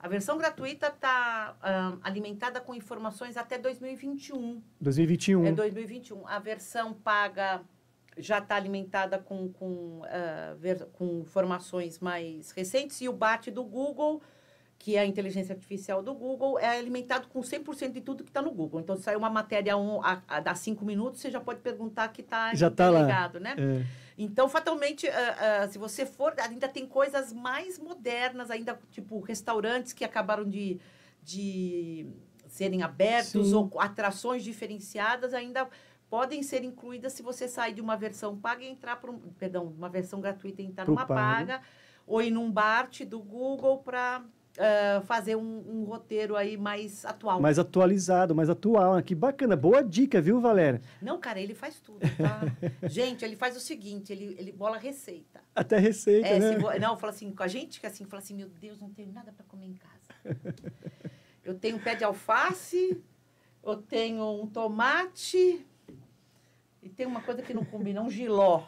a versão gratuita está alimentada com informações até 2021. 2021. É 2021. A versão paga já está alimentada com informações mais recentes. E o BAT do Google, que é a inteligência artificial do Google, é alimentado com 100% de tudo que está no Google. Então, se sair uma matéria dá 5 minutos, você já pode perguntar que está ligado, né? Então, fatalmente, se você for, ainda tem coisas mais modernas, ainda tipo restaurantes que acabaram de serem abertos, ou atrações diferenciadas ainda podem ser incluídas se você sair de uma versão paga e entrar uma versão gratuita e entrar numa paga, ou ir num BART do Google para fazer um roteiro aí mais atual. Mais atualizado, mais atual. Que bacana. Boa dica, viu, Valéria? Não, cara, ele faz tudo, tá? Gente, ele faz o seguinte, ele bola receita. Até receita, né? Não, fala assim, com a gente, que assim, fala assim, meu Deus, não tenho nada para comer em casa. Eu tenho um pé de alface, eu tenho um tomate, e tem uma coisa que não combina, um jiló.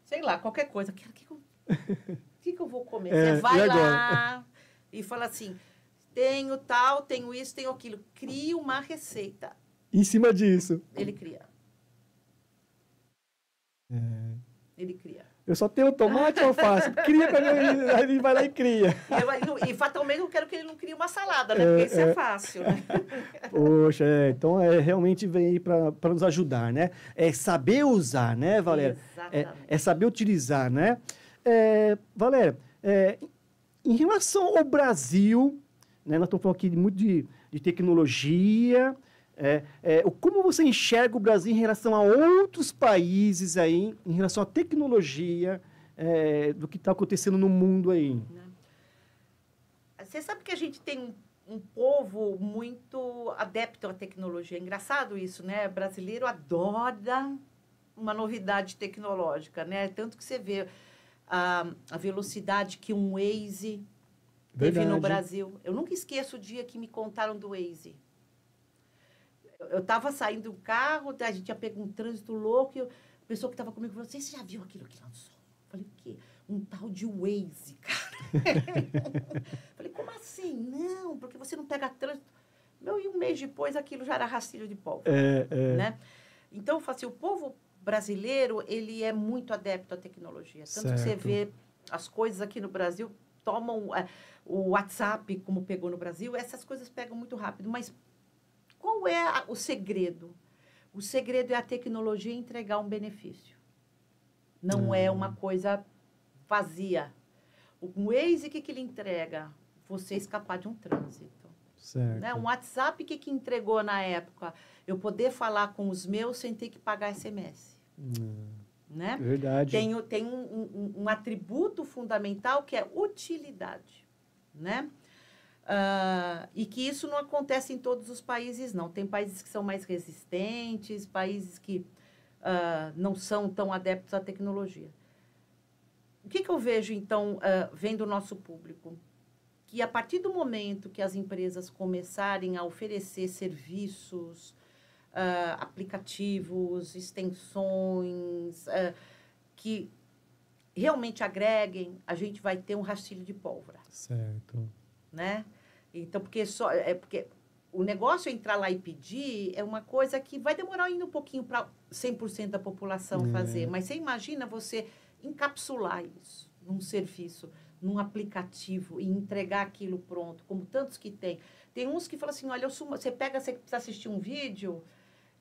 Sei lá, qualquer coisa. O que eu vou comer? Você vai lá... E fala assim, tenho tal, tenho isso, tenho aquilo. Cria uma receita. Em cima disso. Ele cria. Ele cria. Eu só tenho tomate e alface. Cria pra mim, aí ele vai lá e cria. E fatalmente eu quero que ele não crie uma salada, né? Porque isso é fácil, né? Poxa, então realmente vem aí para nos ajudar, né? É saber usar, né, Valéria? Exatamente. É saber utilizar, né? Valéria, em relação ao Brasil, né, nós estamos falando aqui muito de tecnologia, como você enxerga o Brasil em relação a outros países aí, em relação à tecnologia, do que está acontecendo no mundo aí? Você sabe que a gente tem um povo muito adepto à tecnologia. É engraçado isso, né? O brasileiro adora uma novidade tecnológica, né? Tanto que você vê a velocidade que um Waze teve no Brasil. Eu nunca esqueço o dia que me contaram do Waze. Eu estava saindo do carro, a gente ia pegar um trânsito louco, e a pessoa que estava comigo falou assim, você já viu aquilo aqui lá no sol? Eu falei, o quê? Um tal de Waze, cara. Falei, como assim? Não, porque você não pega trânsito. E um mês depois, aquilo já era rastilho de pólvora. Né? Então, eu falo assim, o povo brasileiro, ele é muito adepto à tecnologia. Tanto que você vê as coisas aqui no Brasil, tomam o WhatsApp, como pegou no Brasil, essas coisas pegam muito rápido. Mas qual é o segredo? O segredo é a tecnologia entregar um benefício. Não é uma coisa vazia. O Waze, o que ele entrega? Você escapar de um trânsito. Certo. Né? Um WhatsApp, o que entregou na época? Eu poder falar com os meus sem ter que pagar SMS. Né? Verdade. Tem um atributo fundamental que é utilidade. Né? E que isso não acontece em todos os países, não. Tem países que são mais resistentes, países que não são tão adeptos à tecnologia. O que eu vejo, então, vendo o nosso público? Que a partir do momento que as empresas começarem a oferecer serviços, aplicativos, extensões, que realmente agreguem, a gente vai ter um rastilho de pólvora. Certo. Né? Então, porque o negócio entrar lá e pedir é uma coisa que vai demorar ainda um pouquinho para 100% da população fazer. Mas você imagina você encapsular isso num serviço, num aplicativo e entregar aquilo pronto, como tantos que tem. Tem uns que falam assim, olha, você precisa assistir um vídeo,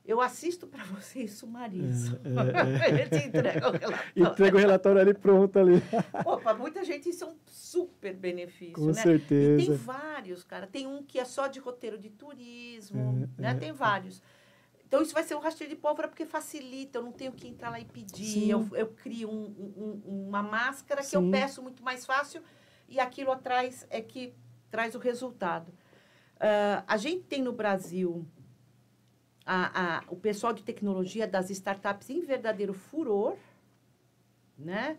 eu assisto para você e sumarizo. Ele te entrega o relatório. Entrega o relatório ali pronto ali. Para muita gente isso é um super benefício, Com né? certeza. E tem vários, cara. Tem um que é só de roteiro de turismo, né? Tem vários. Então, isso vai ser um rastilho de pólvora porque facilita, eu não tenho que entrar lá e pedir. Eu crio uma máscara que eu peço muito mais fácil e aquilo atrás é que traz o resultado. A gente tem no Brasil o pessoal de tecnologia das startups em verdadeiro furor, né?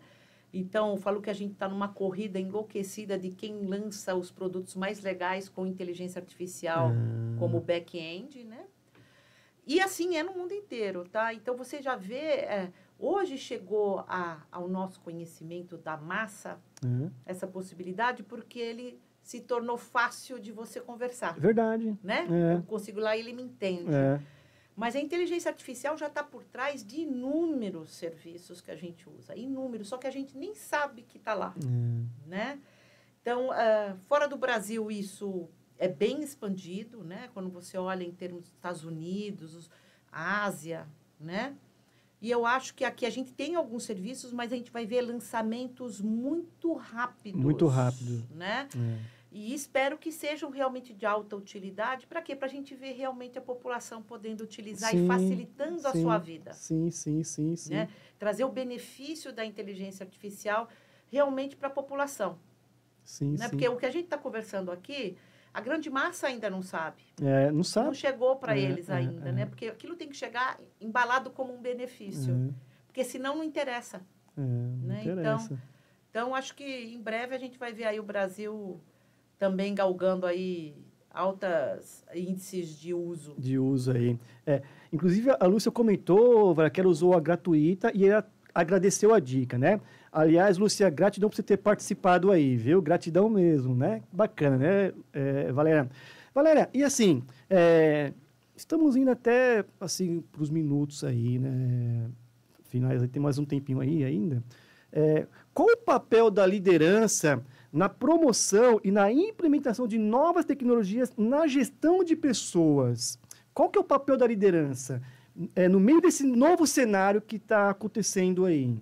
Então, eu falo que a gente está numa corrida enlouquecida de quem lança os produtos mais legais com inteligência artificial como back-end, né? E assim é no mundo inteiro, tá? Então, você já vê... hoje chegou ao nosso conhecimento da massa essa possibilidade porque ele se tornou fácil de você conversar. Verdade. Né? Eu consigo lá e ele me entende. Mas a inteligência artificial já está por trás de inúmeros serviços que a gente usa. Inúmeros, só que a gente nem sabe que está lá. Né? Então, fora do Brasil, isso é bem expandido, né? Quando você olha em termos dos Estados Unidos, Ásia, né? E eu acho que aqui a gente tem alguns serviços, mas a gente vai ver lançamentos muito rápidos. Muito rápido. Né? E espero que sejam realmente de alta utilidade. Para quê? Para a gente ver realmente a população podendo utilizar e facilitando a sua vida. Sim. Né? Trazer o benefício da inteligência artificial realmente para a população. Né? Porque o que a gente está conversando aqui, a grande massa ainda não sabe. Não sabe. Não chegou para eles ainda, né? Porque aquilo tem que chegar embalado como um benefício. Porque senão não interessa. Não interessa. Então, acho que em breve a gente vai ver aí o Brasil também galgando aí altos índices de uso. De uso aí. Inclusive, a Lúcia comentou que ela usou a gratuita e ela agradeceu a dica, né? Aliás, Lúcia, gratidão por você ter participado aí, viu? Gratidão mesmo, né? Bacana, né, Valéria? Valéria, e assim, estamos indo até, assim, para os minutos aí, né? Finais, tem mais um tempinho aí ainda. Qual o papel da liderança na promoção e na implementação de novas tecnologias na gestão de pessoas. Qual que é o papel da liderança no meio desse novo cenário que está acontecendo aí?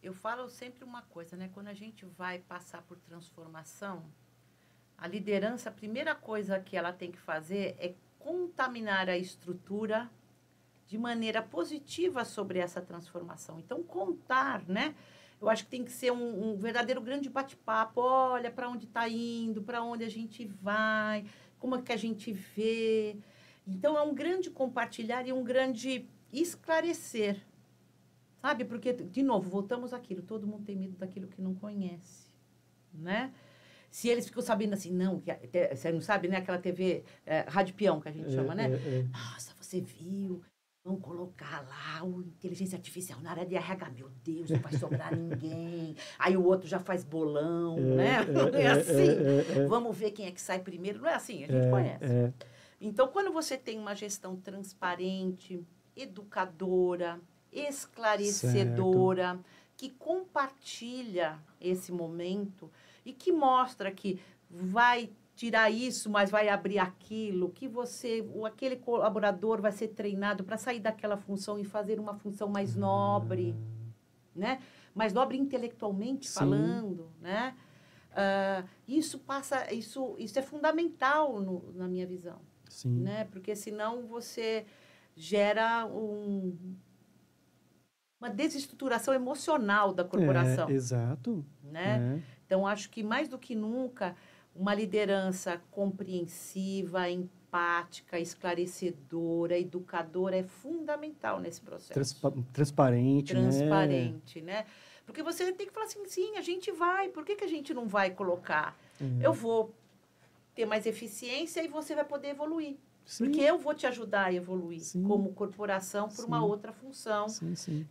Eu falo sempre uma coisa, né? Quando a gente vai passar por transformação, a liderança, a primeira coisa que ela tem que fazer é contaminar a estrutura de maneira positiva sobre essa transformação. Então, contar, né? Eu acho que tem que ser um verdadeiro grande bate-papo. Olha, para onde está indo, para onde a gente vai, como é que a gente vê. Então, é um grande compartilhar e um grande esclarecer. Sabe? Porque, de novo, voltamos àquilo. Todo mundo tem medo daquilo que não conhece, né? Se eles ficam sabendo assim, não, você não sabe, né? Aquela TV rádio peão que a gente chama, né? Nossa, você viu? Vão colocar lá o inteligência artificial na área de RH. Meu Deus, não vai sobrar ninguém. Aí o outro já faz bolão, né? Não é assim. Vamos ver quem é que sai primeiro. Não é assim, a gente conhece. Então, quando você tem uma gestão transparente, educadora, esclarecedora, que compartilha esse momento e que mostra que vai tirar isso, mas vai abrir aquilo, que aquele colaborador vai ser treinado para sair daquela função e fazer uma função mais nobre, né? Mais nobre intelectualmente falando, né? Isso é fundamental na minha visão, né? Porque senão você gera uma desestruturação emocional da corporação. Exato. Né? Então, acho que mais do que nunca, uma liderança compreensiva, empática, esclarecedora, educadora é fundamental nesse processo. Transparente, né? Porque você tem que falar assim, sim, a gente vai, por que a gente não vai colocar? Eu vou ter mais eficiência e você vai poder evoluir. Sim. Porque eu vou te ajudar a evoluir como corporação por uma outra função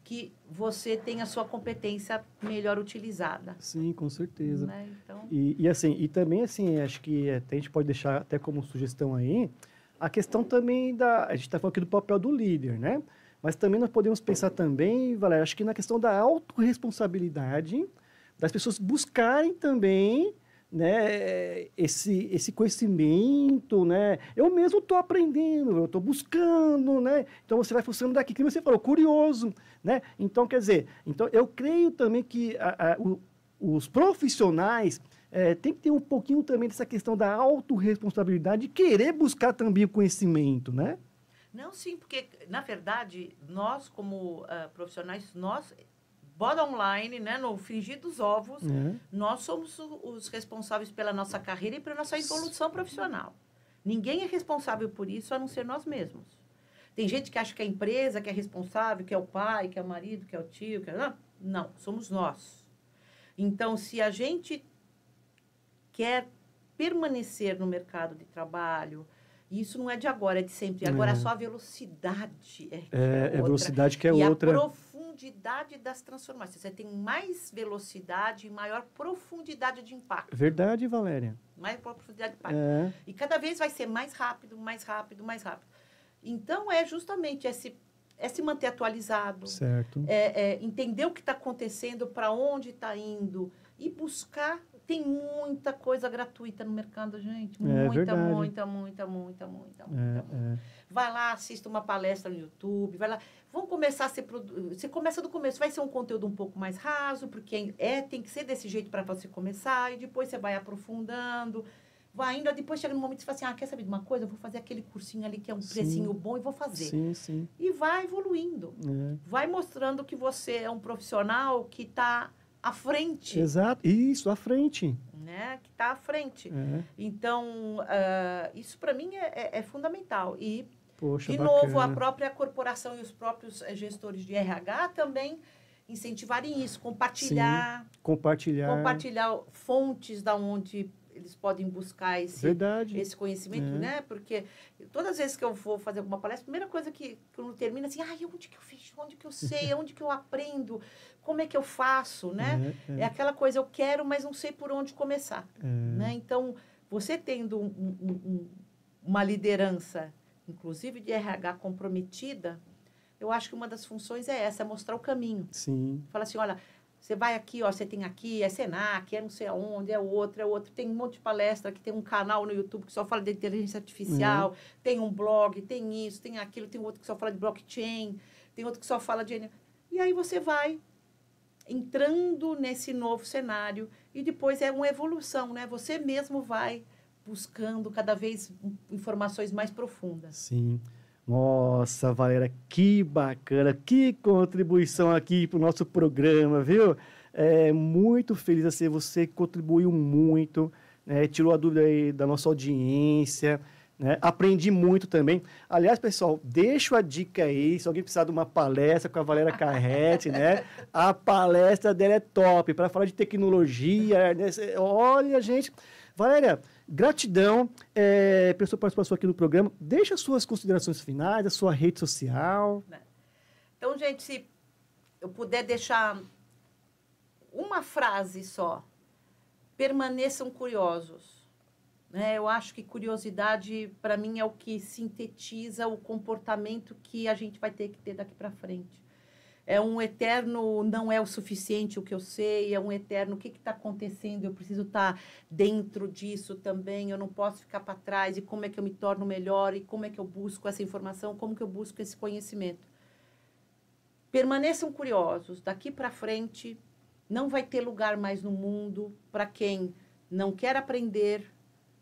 que você tem a sua competência melhor utilizada. Sim, com certeza. Né? Então... E também, assim, acho que até a gente pode deixar até como sugestão aí, a questão também a gente está falando aqui do papel do líder, né? Mas também nós podemos pensar também, Valéria, acho que na questão da autorresponsabilidade, das pessoas buscarem também, né, esse conhecimento, né? Eu mesmo estou aprendendo, eu estou buscando, né? Então, você vai funcionando daqui, que você falou, curioso, né? Então, quer dizer, eu creio também que os profissionais têm que ter um pouquinho também dessa questão da autorresponsabilidade, de querer buscar também o conhecimento, né? Não, sim, porque, na verdade, nós, como profissionais, bottom line, né, no frigir dos ovos, nós somos os responsáveis pela nossa carreira e pela nossa evolução profissional. Ninguém é responsável por isso, a não ser nós mesmos. Tem gente que acha que é a empresa que é responsável, que é o pai, que é o marido, que é o tio, Não, somos nós. Então, se a gente quer permanecer no mercado de trabalho, isso não é de agora, é de sempre. Agora, só a velocidade a velocidade que é outra. E a profundidade das transformações. Você tem mais velocidade e maior profundidade de impacto. Verdade, Valéria. Mais profundidade de impacto. E cada vez vai ser mais rápido, mais rápido, mais rápido. Então, é justamente se manter atualizado. Certo. Entender o que está acontecendo, para onde está indo e buscar. Tem muita coisa gratuita no mercado, gente. Muita. Vai lá, assista uma palestra no YouTube, vai lá. Vamos começar a você começa do começo, vai ser um conteúdo um pouco mais raso, porque tem que ser desse jeito para você começar, e depois você vai aprofundando, vai indo, depois chega no momento que você fala assim, quer saber de uma coisa? Eu vou fazer aquele cursinho ali que é um precinho bom e vou fazer. Sim. E vai evoluindo. Vai mostrando que você é um profissional que está à frente. Exato, isso, à frente. Né? Que está à frente. Então, isso para mim é fundamental. E, de novo, a própria corporação e os próprios gestores de RH também incentivarem isso, compartilhar fontes da onde eles podem buscar esse conhecimento, né? Porque todas as vezes que eu vou fazer alguma palestra, a primeira coisa que quando termina assim, onde que eu fiz, onde que eu sei, onde que eu aprendo, como é que eu faço, né? É aquela coisa, eu quero, mas não sei por onde começar, né? Então, você tendo uma liderança, inclusive de RH comprometida, eu acho que uma das funções é essa, é mostrar o caminho. Sim. Fala assim, olha, Você vai aqui, ó, você tem aqui, é Senac, é não sei aonde, é outro. Tem um monte de palestra, que tem um canal no YouTube que só fala de inteligência artificial, tem um blog, tem isso, tem aquilo, tem outro que só fala de blockchain, tem outro que só fala de... E aí você vai entrando nesse novo cenário e depois é uma evolução, né? Você mesmo vai buscando cada vez informações mais profundas. Sim. Nossa, Valéria, que bacana, que contribuição aqui para o nosso programa, viu? Muito feliz assim, você contribuiu muito, né? Tirou a dúvida aí da nossa audiência, né? Aprendi muito também. Aliás, pessoal, deixo a dica aí, se alguém precisar de uma palestra com a Valéria Carretti, né? A palestra dela é top, para falar de tecnologia, né? Olha, gente, Valéria, gratidão pela sua participação aqui no programa. Deixa as suas considerações finais, a sua rede social. Então, gente, se eu puder deixar uma frase só, permaneçam curiosos. Né? Eu acho que curiosidade, para mim, é o que sintetiza o comportamento que a gente vai ter que ter daqui para frente. É um eterno, não é o suficiente o que eu sei, é um eterno, o que está acontecendo, eu preciso estar dentro disso também, eu não posso ficar para trás, e como é que eu me torno melhor, e como é que eu busco essa informação, como que eu busco esse conhecimento. Permaneçam curiosos, daqui para frente não vai ter lugar mais no mundo para quem não quer aprender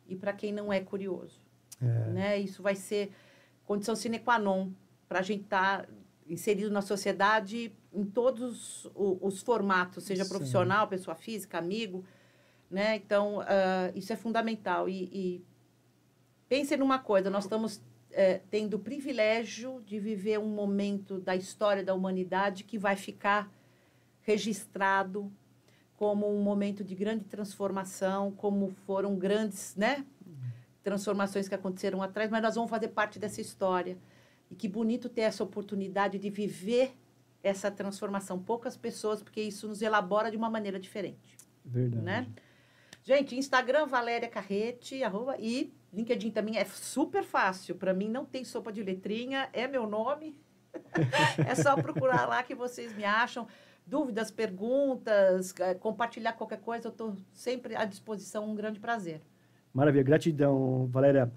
e para quem não é curioso. Né? Isso vai ser condição sine qua non para a gente estar... inserido na sociedade em todos os formatos, seja profissional, pessoa física, amigo, né? Então, isso é fundamental. E pensem numa coisa, nós estamos tendo o privilégio de viver um momento da história da humanidade que vai ficar registrado como um momento de grande transformação, como foram grandes, né, transformações que aconteceram atrás, mas nós vamos fazer parte dessa história. E que bonito ter essa oportunidade de viver essa transformação. Poucas pessoas, porque isso nos elabora de uma maneira diferente. Verdade. Né? Gente, Instagram, Valéria Carretti, @ e LinkedIn também é super fácil. Para mim, não tem sopa de letrinha, é meu nome. É só procurar lá que vocês me acham. Dúvidas, perguntas, compartilhar qualquer coisa, eu estou sempre à disposição. Um grande prazer. Maravilha, gratidão, Valéria.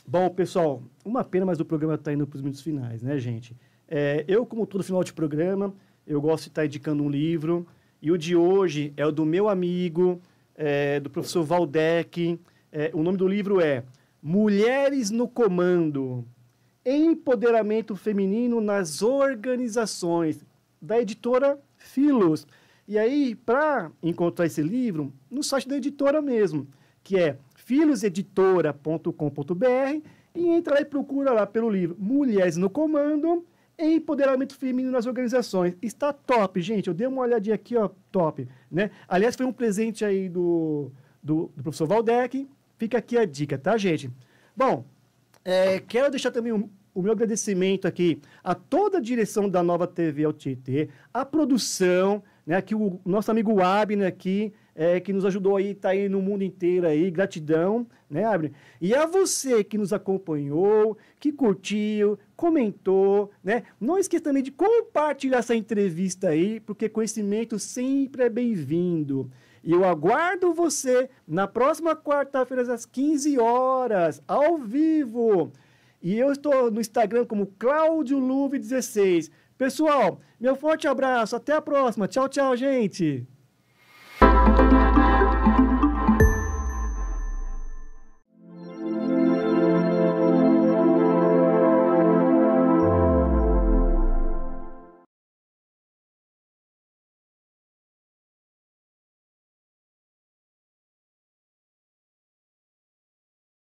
Bom, pessoal, uma pena, mas o programa está indo para os minutos finais, né, gente? Eu, como todo final de programa, eu gosto de estar indicando um livro, e o de hoje é o do meu amigo, do professor Valdec. O nome do livro é Mulheres no Comando, Empoderamento Feminino nas Organizações, da editora Filos. E aí, para encontrar esse livro, no site da editora mesmo, que é filoseditora.com.br, e entra lá e procura lá pelo livro Mulheres no Comando, Empoderamento Feminino nas Organizações. Está top, gente. Eu dei uma olhadinha aqui, ó, top. Né? Aliás, foi um presente aí do professor Valdec. Fica aqui a dica, tá, gente? Bom, quero deixar também o meu agradecimento aqui a toda a direção da Nova TV ao Tietê, a produção, né, aqui o nosso amigo Abner aqui, que nos ajudou aí, tá aí no mundo inteiro aí, gratidão, né, Abner? E a você que nos acompanhou, que curtiu, comentou, né? Não esqueça também de compartilhar essa entrevista aí, porque conhecimento sempre é bem-vindo. E eu aguardo você na próxima quarta-feira, às 15 horas, ao vivo. E eu estou no Instagram como CláudioLuve16. Pessoal, meu forte abraço, até a próxima. Tchau, tchau, gente.